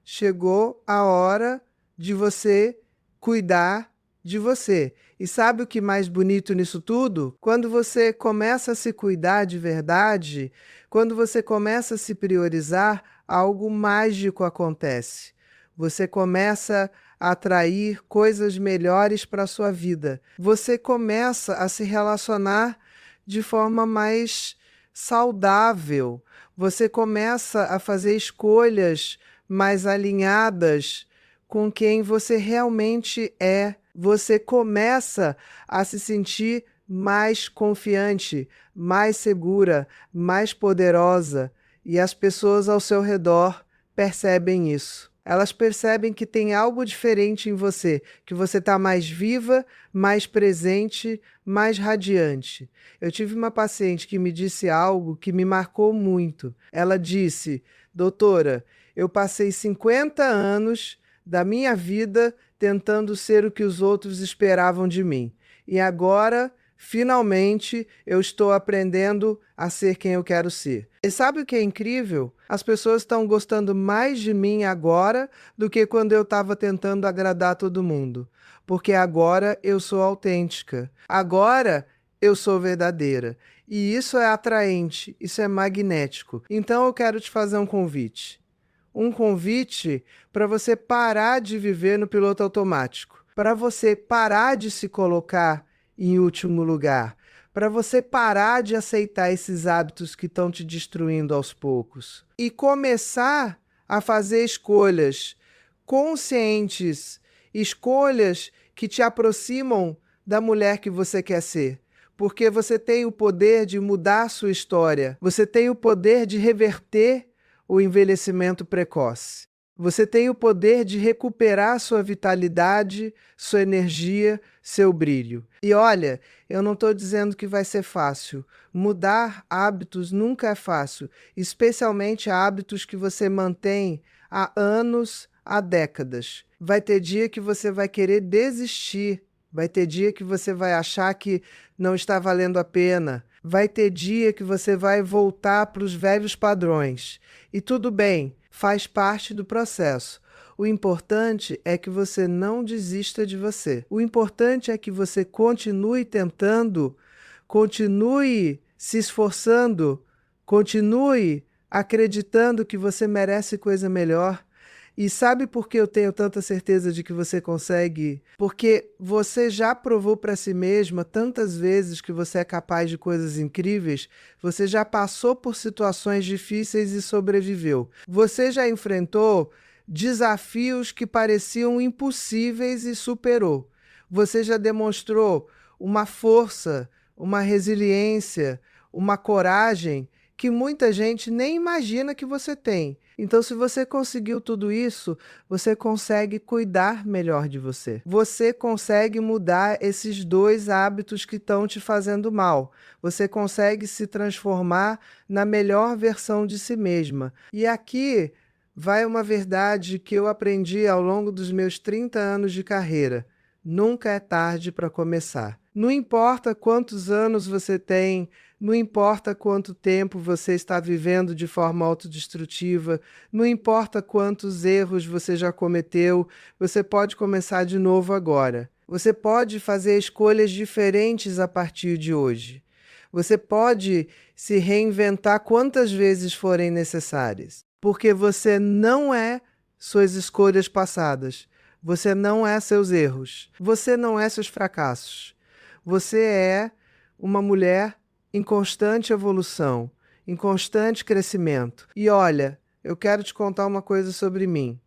chegou a hora de você cuidar de você. E sabe o que é mais bonito nisso tudo? Quando você começa a se cuidar de verdade, quando você começa a se priorizar, algo mágico acontece. Você começa a atrair coisas melhores para a sua vida. Você começa a se relacionar de forma mais saudável. Você começa a fazer escolhas mais alinhadas com quem você realmente é. Você começa a se sentir mais confiante, mais segura, mais poderosa, e as pessoas ao seu redor percebem isso. Elas percebem que tem algo diferente em você, que você está mais viva, mais presente, mais radiante. Eu tive uma paciente que me disse algo que me marcou muito. Ela disse: doutora, eu passei 50 anos da minha vida tentando ser o que os outros esperavam de mim. E agora, finalmente, eu estou aprendendo a ser quem eu quero ser. E sabe o que é incrível? As pessoas estão gostando mais de mim agora do que quando eu estava tentando agradar todo mundo. Porque agora eu sou autêntica. Agora eu sou verdadeira. E isso é atraente, isso é magnético. Então eu quero te fazer um convite. Um convite para você parar de viver no piloto automático, para você parar de se colocar em último lugar, para você parar de aceitar esses hábitos que estão te destruindo aos poucos e começar a fazer escolhas conscientes, escolhas que te aproximam da mulher que você quer ser. Porque você tem o poder de mudar sua história, você tem o poder de reverter o envelhecimento precoce. Você tem o poder de recuperar sua vitalidade, sua energia, seu brilho. E olha, eu não estou dizendo que vai ser fácil. Mudar hábitos nunca é fácil, especialmente hábitos que você mantém há anos, há décadas. Vai ter dia que você vai querer desistir. Vai ter dia que você vai achar que não está valendo a pena. Vai ter dia que você vai voltar para os velhos padrões. E tudo bem, faz parte do processo. O importante é que você não desista de você. O importante é que você continue tentando, continue se esforçando, continue acreditando que você merece coisa melhor. E sabe por que eu tenho tanta certeza de que você consegue? Porque você já provou para si mesma tantas vezes que você é capaz de coisas incríveis, você já passou por situações difíceis e sobreviveu. Você já enfrentou desafios que pareciam impossíveis e superou. Você já demonstrou uma força, uma resiliência, uma coragem que muita gente nem imagina que você tem. Então, se você conseguiu tudo isso, você consegue cuidar melhor de você. Você consegue mudar esses 2 hábitos que estão te fazendo mal. Você consegue se transformar na melhor versão de si mesma. E aqui vai uma verdade que eu aprendi ao longo dos meus 30 anos de carreira. Nunca é tarde para começar. Não importa quantos anos você tem, não importa quanto tempo você está vivendo de forma autodestrutiva, não importa quantos erros você já cometeu, você pode começar de novo agora. Você pode fazer escolhas diferentes a partir de hoje. Você pode se reinventar quantas vezes forem necessárias, porque você não é suas escolhas passadas. Você não é seus erros. Você não é seus fracassos. Você é uma mulher em constante evolução, em constante crescimento. E olha, eu quero te contar uma coisa sobre mim.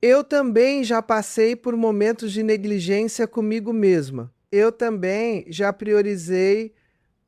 Eu também já passei por momentos de negligência comigo mesma. Eu também já priorizei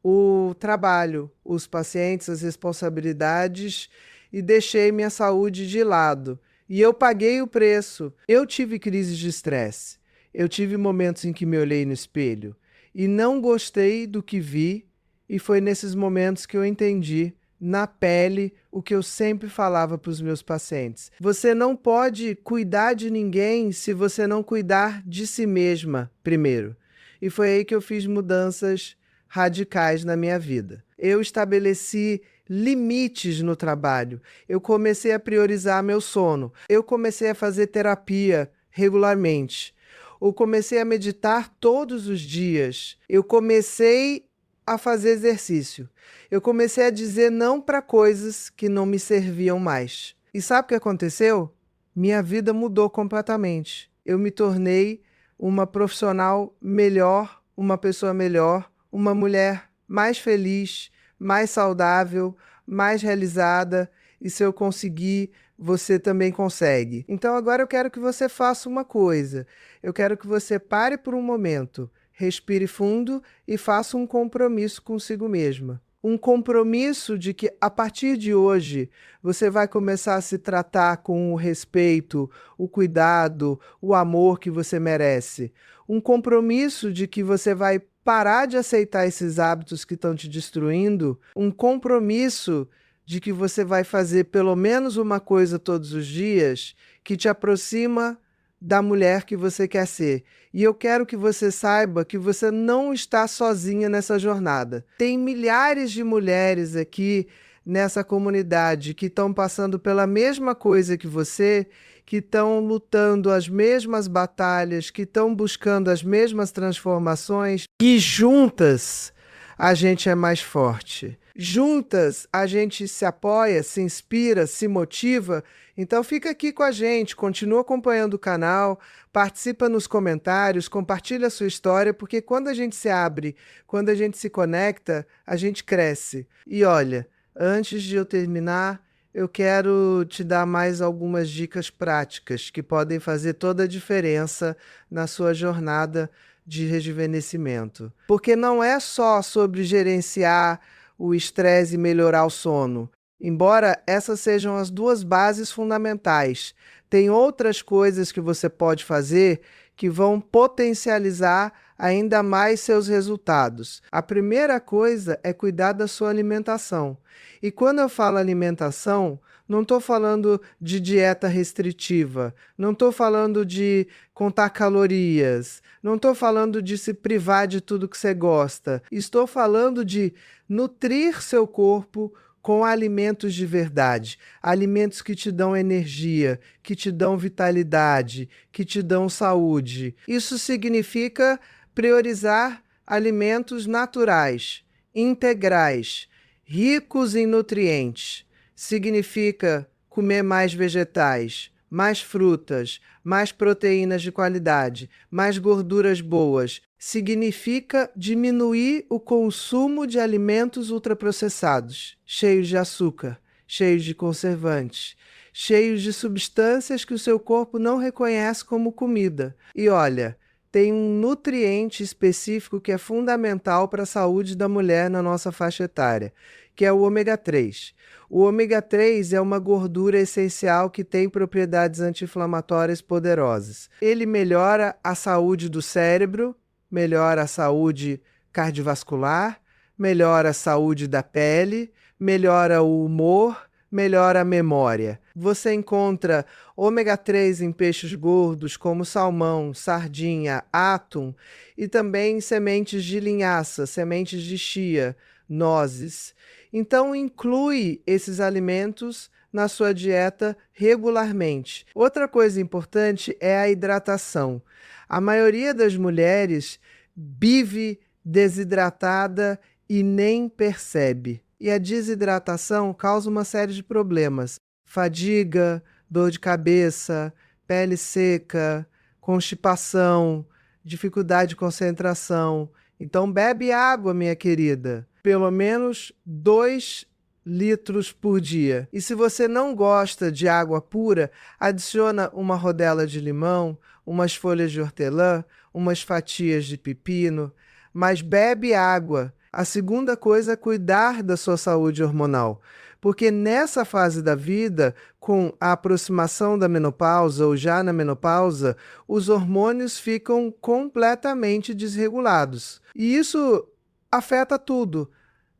o trabalho, os pacientes, as responsabilidades e deixei minha saúde de lado. E eu paguei o preço. Eu tive crises de estresse. Eu tive momentos em que me olhei no espelho e não gostei do que vi, e foi nesses momentos que eu entendi na pele o que eu sempre falava para os meus pacientes. Você não pode cuidar de ninguém se você não cuidar de si mesma primeiro. E foi aí que eu fiz mudanças radicais na minha vida. Eu estabeleci limites no trabalho. Eu comecei a priorizar meu sono. Eu comecei a fazer terapia regularmente. Eu comecei a meditar todos os dias. Eu comecei a fazer exercício. Eu comecei a dizer não para coisas que não me serviam mais. E sabe o que aconteceu? Minha vida mudou completamente. Eu me tornei uma profissional melhor, uma pessoa melhor, uma mulher mais feliz, mais saudável, mais realizada. E se eu conseguir, você também consegue. Então agora eu quero que você faça uma coisa. Eu quero que você pare por um momento, respire fundo e faça um compromisso consigo mesma. Um compromisso de que a partir de hoje você vai começar a se tratar com o respeito, o cuidado, o amor que você merece. Um compromisso de que você vai parar de aceitar esses hábitos que estão te destruindo. Um compromisso de que você vai fazer pelo menos uma coisa todos os dias que te aproxima da mulher que você quer ser. E eu quero que você saiba que você não está sozinha nessa jornada. Tem milhares de mulheres aqui nessa comunidade que estão passando pela mesma coisa que você, que estão lutando as mesmas batalhas, que estão buscando as mesmas transformações, e juntas a gente é mais forte. Juntas a gente se apoia, se inspira, se motiva. Então fica aqui com a gente, continua acompanhando o canal, participa nos comentários, compartilha a sua história, porque quando a gente se abre, quando a gente se conecta, a gente cresce. E olha, antes de eu terminar, eu quero te dar mais algumas dicas práticas que podem fazer toda a diferença na sua jornada de rejuvenescimento. Porque não é só sobre gerenciar o estresse e melhorar o sono. Embora essas sejam as 2 bases fundamentais, tem outras coisas que você pode fazer que vão potencializar ainda mais seus resultados. A primeira coisa é cuidar da sua alimentação. E quando eu falo alimentação, Não estou falando de dieta restritiva, não estou falando de contar calorias, não estou falando de se privar de tudo que você gosta. Estou falando de nutrir seu corpo com alimentos de verdade, alimentos que te dão energia, que te dão vitalidade, que te dão saúde. Isso significa priorizar alimentos naturais, integrais, ricos em nutrientes. Significa comer mais vegetais, mais frutas, mais proteínas de qualidade, mais gorduras boas. Significa diminuir o consumo de alimentos ultraprocessados, cheios de açúcar, cheios de conservantes, cheios de substâncias que o seu corpo não reconhece como comida. E olha, tem um nutriente específico que é fundamental para a saúde da mulher na nossa faixa etária, que é o ômega 3. O ômega 3 é uma gordura essencial que tem propriedades anti-inflamatórias poderosas. Ele melhora a saúde do cérebro, melhora a saúde cardiovascular, melhora a saúde da pele, melhora o humor, melhora a memória. Você encontra ômega 3 em peixes gordos como salmão, sardinha, atum e também em sementes de linhaça, sementes de chia, nozes. Então inclui esses alimentos na sua dieta regularmente. Outra coisa importante é a hidratação. A maioria das mulheres vive desidratada e nem percebe. E a desidratação causa uma série de problemas: fadiga, dor de cabeça, pele seca, constipação, dificuldade de concentração. Então bebe água, minha querida, pelo menos 2 litros por dia. E se você não gosta de água pura, adiciona uma rodela de limão, umas folhas de hortelã, umas fatias de pepino, mas bebe água. A segunda coisa é cuidar da sua saúde hormonal, porque nessa fase da vida, com a aproximação da menopausa ou já na menopausa, os hormônios ficam completamente desregulados. E isso afeta tudo: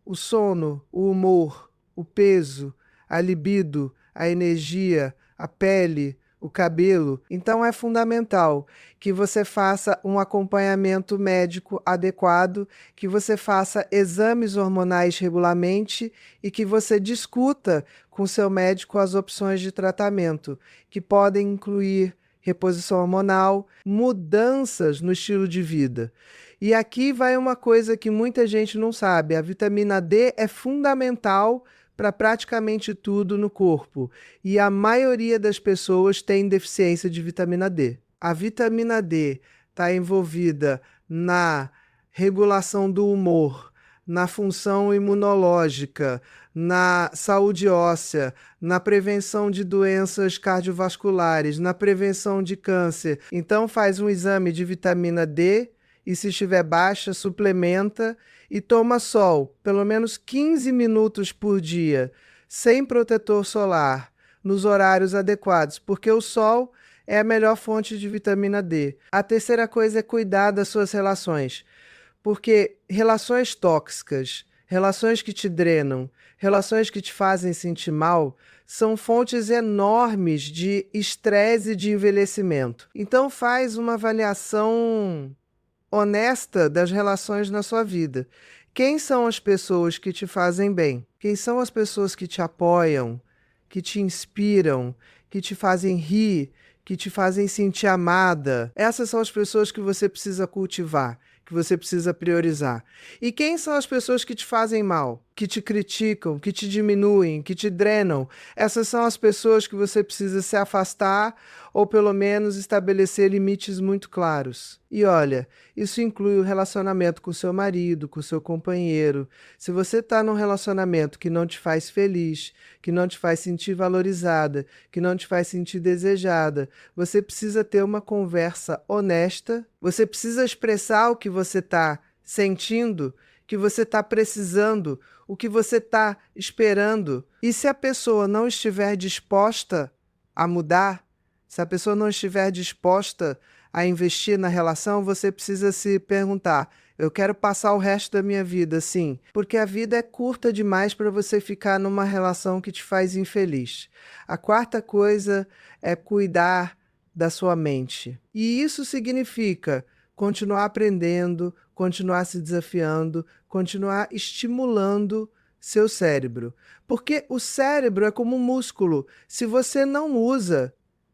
o sono, o humor, o peso, a libido, a energia, a pele, o cabelo. Então é fundamental que você faça um acompanhamento médico adequado, que você faça exames hormonais regularmente e que você discuta com seu médico as opções de tratamento, que podem incluir reposição hormonal, mudanças no estilo de vida. E aqui vai uma coisa que muita gente não sabe: a vitamina D é fundamental para praticamente tudo no corpo, e a maioria das pessoas tem deficiência de vitamina D. A vitamina D está envolvida na regulação do humor, na função imunológica, na saúde óssea, na prevenção de doenças cardiovasculares, na prevenção de câncer. Então faz um exame de vitamina D e, se estiver baixa, suplementa e toma sol, pelo menos 15 minutos por dia, sem protetor solar, nos horários adequados, porque o sol é a melhor fonte de vitamina D. A terceira coisa é cuidar das suas relações, porque relações tóxicas, relações que te drenam, relações que te fazem sentir mal, são fontes enormes de estresse e de envelhecimento. Então faz uma avaliação honesta das relações na sua vida. Quem são as pessoas que te fazem bem? Quem são as pessoas que te apoiam, que te inspiram, que te fazem rir, que te fazem sentir amada? Essas são as pessoas que você precisa cultivar, que você precisa priorizar. E quem são as pessoas que te fazem mal, que te criticam, que te diminuem, que te drenam? Essas são as pessoas que você precisa se afastar ou pelo menos estabelecer limites muito claros. E olha, isso inclui o relacionamento com seu marido, com seu companheiro. Se você está num relacionamento que não te faz feliz, que não te faz sentir valorizada, que não te faz sentir desejada, você precisa ter uma conversa honesta, você precisa expressar o que você está sentindo, que você está precisando, o que você está esperando. E se a pessoa não estiver disposta a mudar, se a pessoa não estiver disposta a investir na relação, você precisa se perguntar: Eu quero passar o resto da minha vida assim, porque a vida é curta demais para você ficar numa relação que te faz infeliz. A quarta coisa é cuidar da sua mente. E isso significa continuar aprendendo, continuar se desafiando, continuar estimulando seu cérebro. Porque o cérebro é como um músculo. Se você não usa,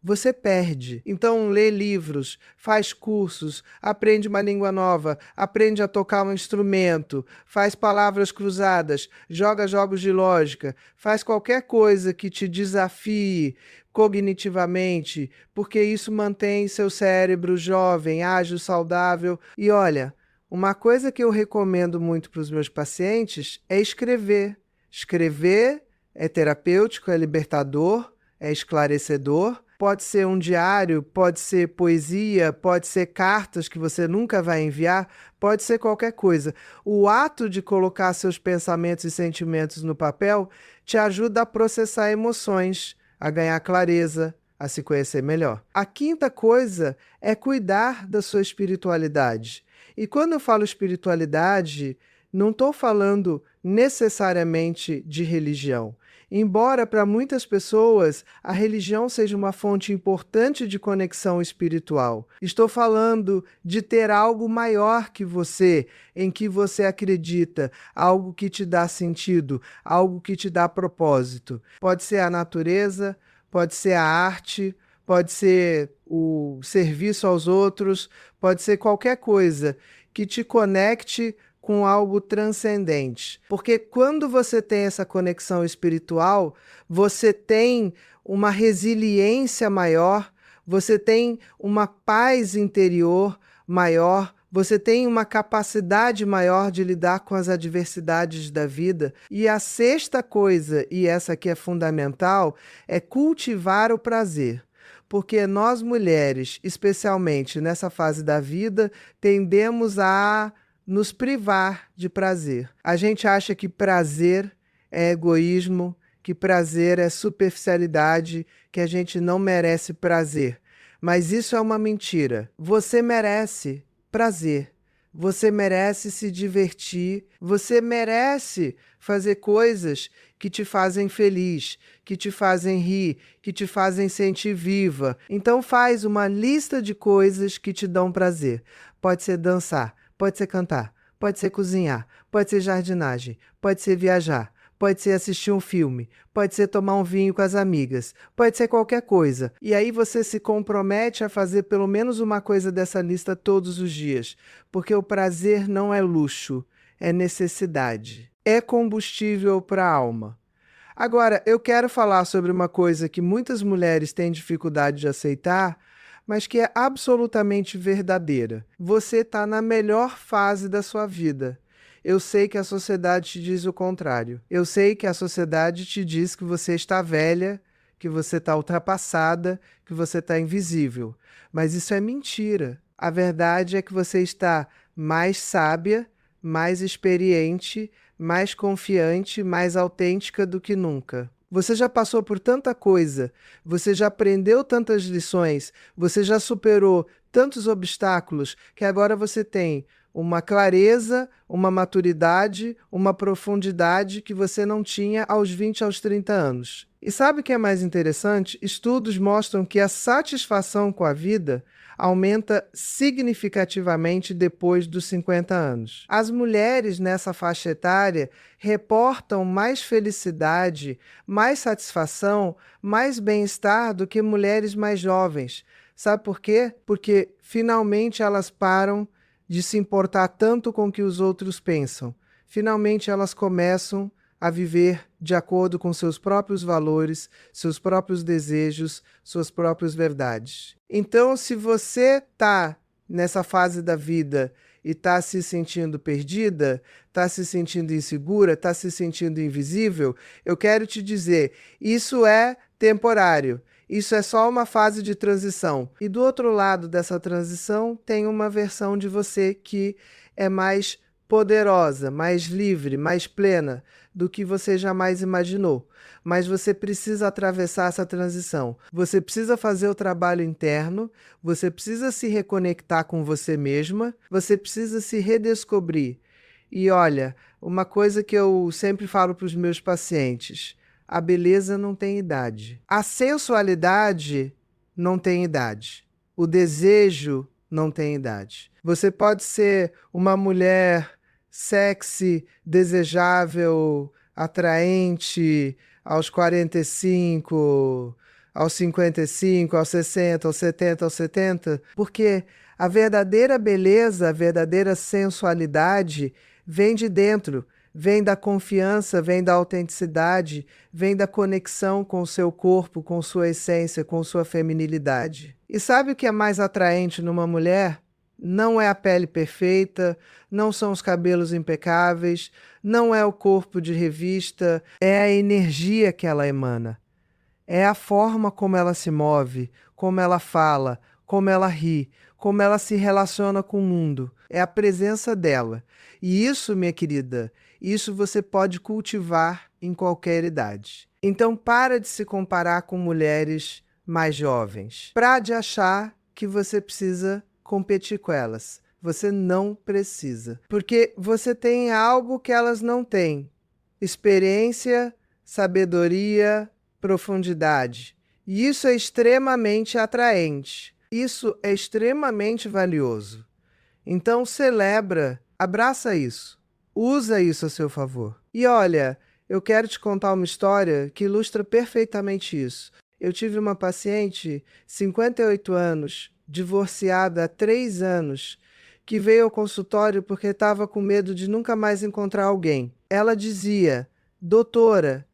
você perde. Então, lê livros, faz cursos, aprende uma língua nova, aprende a tocar um instrumento, faz palavras cruzadas, joga jogos de lógica, faz qualquer coisa que te desafie cognitivamente, porque isso mantém seu cérebro jovem, ágil, saudável. E olha, uma coisa que eu recomendo muito para os meus pacientes é escrever. Escrever é terapêutico, é libertador, é esclarecedor. Pode ser um diário, pode ser poesia, pode ser cartas que você nunca vai enviar, pode ser qualquer coisa. O ato de colocar seus pensamentos e sentimentos no papel te ajuda a processar emoções, a ganhar clareza, a se conhecer melhor. A quinta coisa é cuidar da sua espiritualidade. E quando eu falo espiritualidade, não estou falando necessariamente de religião. Embora para muitas pessoas a religião seja uma fonte importante de conexão espiritual, estou falando de ter algo maior que você, em que você acredita, algo que te dá sentido, algo que te dá propósito. Pode ser a natureza, pode ser a arte, pode ser o serviço aos outros, pode ser qualquer coisa que te conecte com algo transcendente. Porque quando você tem essa conexão espiritual, você tem uma resiliência maior, você tem uma paz interior maior, você tem uma capacidade maior de lidar com as adversidades da vida. E a sexta coisa, e essa aqui é fundamental, é cultivar o prazer. Porque nós mulheres, especialmente nessa fase da vida, tendemos a nos privar de prazer. A gente acha que prazer é egoísmo, que prazer é superficialidade, que a gente não merece prazer. Mas isso é uma mentira. Você merece prazer. Você merece se divertir. Você merece fazer coisas que te fazem feliz, que te fazem rir, que te fazem sentir viva. Então faz uma lista de coisas que te dão prazer. Pode ser dançar, pode ser cantar, pode ser cozinhar, pode ser jardinagem, pode ser viajar, pode ser assistir um filme, pode ser tomar um vinho com as amigas, pode ser qualquer coisa. E aí você se compromete a fazer pelo menos uma coisa dessa lista todos os dias, porque o prazer não é luxo, é necessidade, é combustível para a alma. Agora, eu quero falar sobre uma coisa que muitas mulheres têm dificuldade de aceitar, mas que é absolutamente verdadeira. Você está na melhor fase da sua vida. Eu sei que a sociedade te diz o contrário. Eu sei que a sociedade te diz que você está velha, que você está ultrapassada, que você está invisível. Mas isso é mentira. A verdade é que você está mais sábia, mais experiente, mais confiante, mais autêntica do que nunca. Você já passou por tanta coisa, você já aprendeu tantas lições, você já superou tantos obstáculos, que agora você tem uma clareza, uma maturidade, uma profundidade que você não tinha aos 20, aos 30 anos. E sabe o que é mais interessante? Estudos mostram que a satisfação com a vida aumenta significativamente depois dos 50 anos. As mulheres nessa faixa etária reportam mais felicidade, mais satisfação, mais bem-estar do que mulheres mais jovens. Sabe por quê? Porque finalmente elas param de se importar tanto com o que os outros pensam. Finalmente elas começam a viver de acordo com seus próprios valores, seus próprios desejos, suas próprias verdades. Então, se você está nessa fase da vida e está se sentindo perdida, está se sentindo insegura, está se sentindo invisível, eu quero te dizer, isso é temporário. Isso é só uma fase de transição. E do outro lado dessa transição tem uma versão de você que é mais poderosa, mais livre, mais plena do que você jamais imaginou. Mas você precisa atravessar essa transição. Você precisa fazer o trabalho interno, você precisa se reconectar com você mesma, você precisa se redescobrir. E olha, uma coisa que eu sempre falo para os meus pacientes: a beleza não tem idade. A sensualidade não tem idade. O desejo não tem idade. Você pode ser uma mulher sexy, desejável, atraente aos 45, aos 55, aos 60, aos 70, aos 70, porque a verdadeira beleza, a verdadeira sensualidade vem de dentro, vem da confiança, vem da autenticidade, vem da conexão com o seu corpo, com sua essência, com sua feminilidade. E sabe o que é mais atraente numa mulher? Não é a pele perfeita, não são os cabelos impecáveis, não é o corpo de revista, é a energia que ela emana. É a forma como ela se move, como ela fala, como ela ri, como ela se relaciona com o mundo. É a presença dela. E isso, minha querida, isso você pode cultivar em qualquer idade. Então para de se comparar com mulheres mais jovens. Para de achar que você precisa competir com elas. Você não precisa. Porque você tem algo que elas não têm: experiência, sabedoria, profundidade. E isso é extremamente atraente. Isso é extremamente valioso. Então celebra, abraça isso, usa isso a seu favor. E olha, eu quero te contar uma história que ilustra perfeitamente isso. Eu tive uma paciente, 58 anos, divorciada há 3 anos, que veio ao consultório porque estava com medo de nunca mais encontrar alguém. Ela dizia: doutora,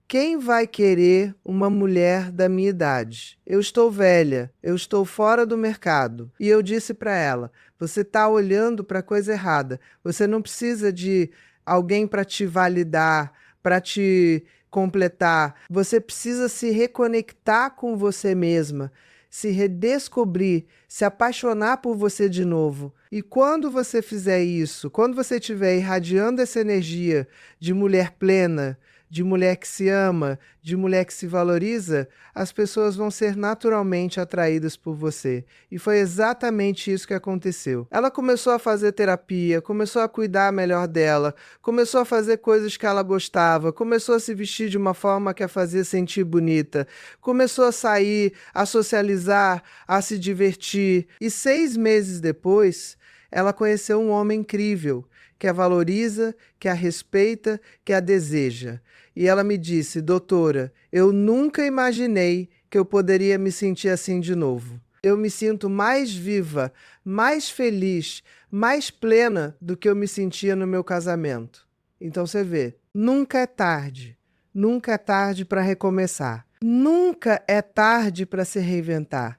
quem vai querer uma mulher da minha idade? Eu estou velha, eu estou fora do mercado. E eu disse para ela: você está olhando para a coisa errada. Você não precisa de alguém para te validar, para te completar. Você precisa se reconectar com você mesma, se redescobrir, se apaixonar por você de novo. E quando você fizer isso, quando você estiver irradiando essa energia de mulher plena, de mulher que se ama, de mulher que se valoriza, as pessoas vão ser naturalmente atraídas por você. E foi exatamente isso que aconteceu. Ela começou a fazer terapia, começou a cuidar melhor dela, começou a fazer coisas que ela gostava, começou a se vestir de uma forma que a fazia sentir bonita, começou a sair, a socializar, a se divertir. E 6 meses depois, ela conheceu um homem incrível, que a valoriza, que a respeita, que a deseja. E ela me disse: doutora, eu nunca imaginei que eu poderia me sentir assim de novo. Eu me sinto mais viva, mais feliz, mais plena do que eu me sentia no meu casamento. Então você vê, nunca é tarde. Nunca é tarde para recomeçar. Nunca é tarde para se reinventar.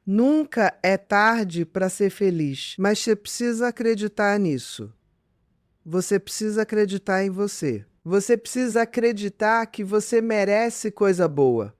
Nunca é tarde para ser feliz. Mas você precisa acreditar nisso. Você precisa acreditar em você. Você precisa acreditar que você merece coisa boa.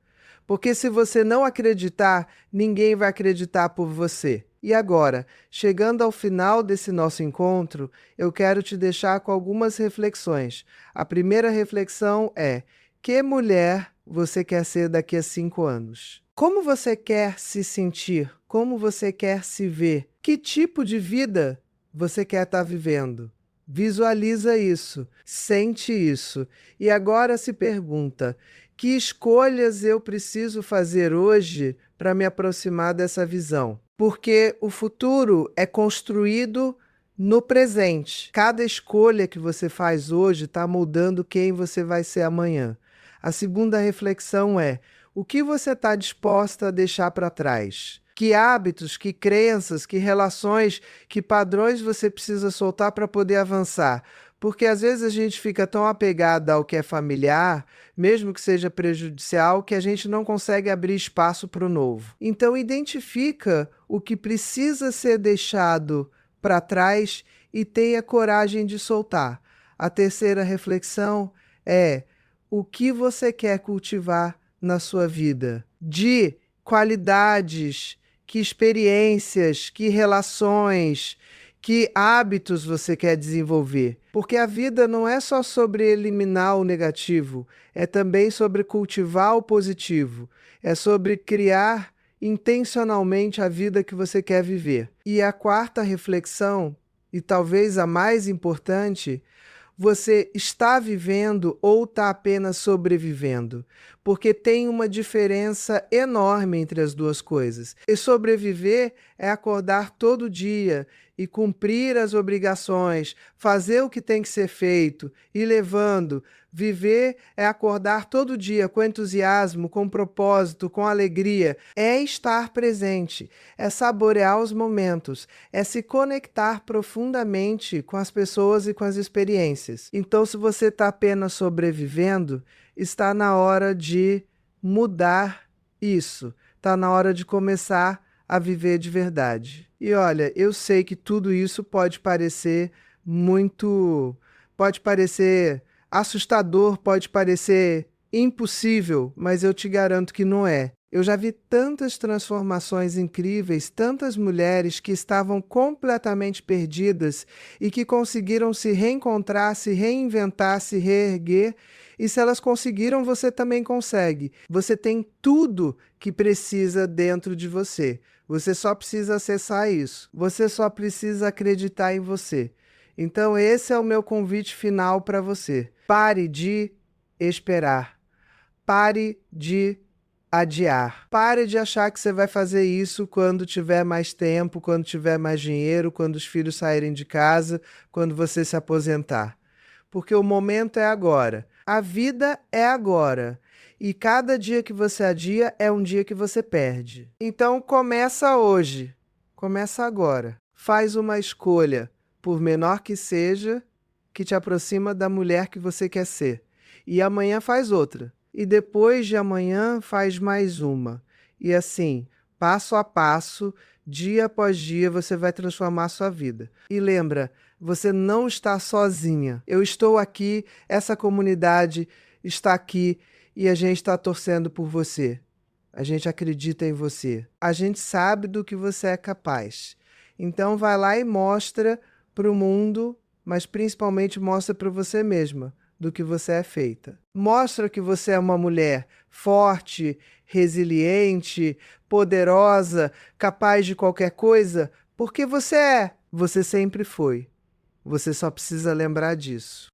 Porque se você não acreditar, ninguém vai acreditar por você. E agora, chegando ao final desse nosso encontro, eu quero te deixar com algumas reflexões. A primeira reflexão é: que mulher você quer ser daqui a 5 anos? Como você quer se sentir? Como você quer se ver? Que tipo de vida você quer estar vivendo? Visualiza isso, sente isso. E agora se pergunta: que escolhas eu preciso fazer hoje para me aproximar dessa visão? Porque o futuro é construído no presente. Cada escolha que você faz hoje está moldando quem você vai ser amanhã. A segunda reflexão é: o que você está disposta a deixar para trás? Que hábitos, que crenças, que relações, que padrões você precisa soltar para poder avançar? Porque às vezes a gente fica tão apegado ao que é familiar, mesmo que seja prejudicial, que a gente não consegue abrir espaço para o novo. Então identifica o que precisa ser deixado para trás e tenha coragem de soltar. A terceira reflexão é: o que você quer cultivar na sua vida? De qualidades, que experiências, que relações, Que hábitos você quer desenvolver? Porque a vida não é só sobre eliminar o negativo, é também sobre cultivar o positivo, é sobre criar intencionalmente a vida que você quer viver. E a quarta reflexão, e talvez a mais importante, você está vivendo ou está apenas sobrevivendo? Porque tem uma diferença enorme entre as duas coisas. E sobreviver é acordar todo dia e cumprir as obrigações, fazer o que tem que ser feito, ir levando. Viver é acordar todo dia com entusiasmo, com propósito, com alegria. É estar presente, é saborear os momentos, é se conectar profundamente com as pessoas e com as experiências. Então, se você está apenas sobrevivendo, está na hora de mudar isso. Está na hora de começar a viver de verdade. E olha, eu sei que tudo isso pode parecer pode parecer assustador, pode parecer impossível, mas eu te garanto que não é. Eu já vi tantas transformações incríveis, tantas mulheres que estavam completamente perdidas e que conseguiram se reencontrar, se reinventar, se reerguer. E se elas conseguiram, você também consegue. Você tem tudo que precisa dentro de você. Você só precisa acessar isso. Você só precisa acreditar em você. Então, esse é o meu convite final para você. Pare de esperar. Pare de adiar. Pare de achar que você vai fazer isso quando tiver mais tempo, quando tiver mais dinheiro, quando os filhos saírem de casa, quando você se aposentar. Porque o momento é agora. A vida é agora. E cada dia que você adia é um dia que você perde. Então começa hoje. Começa agora. Faz uma escolha, por menor que seja, que te aproxima da mulher que você quer ser. E amanhã faz outra. E depois de amanhã faz mais uma. E assim, passo a passo, dia após dia, você vai transformar a sua vida. E lembra, você não está sozinha. Eu estou aqui, essa comunidade está aqui e a gente está torcendo por você. A gente acredita em você. A gente sabe do que você é capaz. Então vai lá e mostra para o mundo, mas principalmente mostra para você mesma do que você é feita. Mostra que você é uma mulher forte, resiliente, poderosa, capaz de qualquer coisa, porque você é. Você sempre foi. Você só precisa lembrar disso.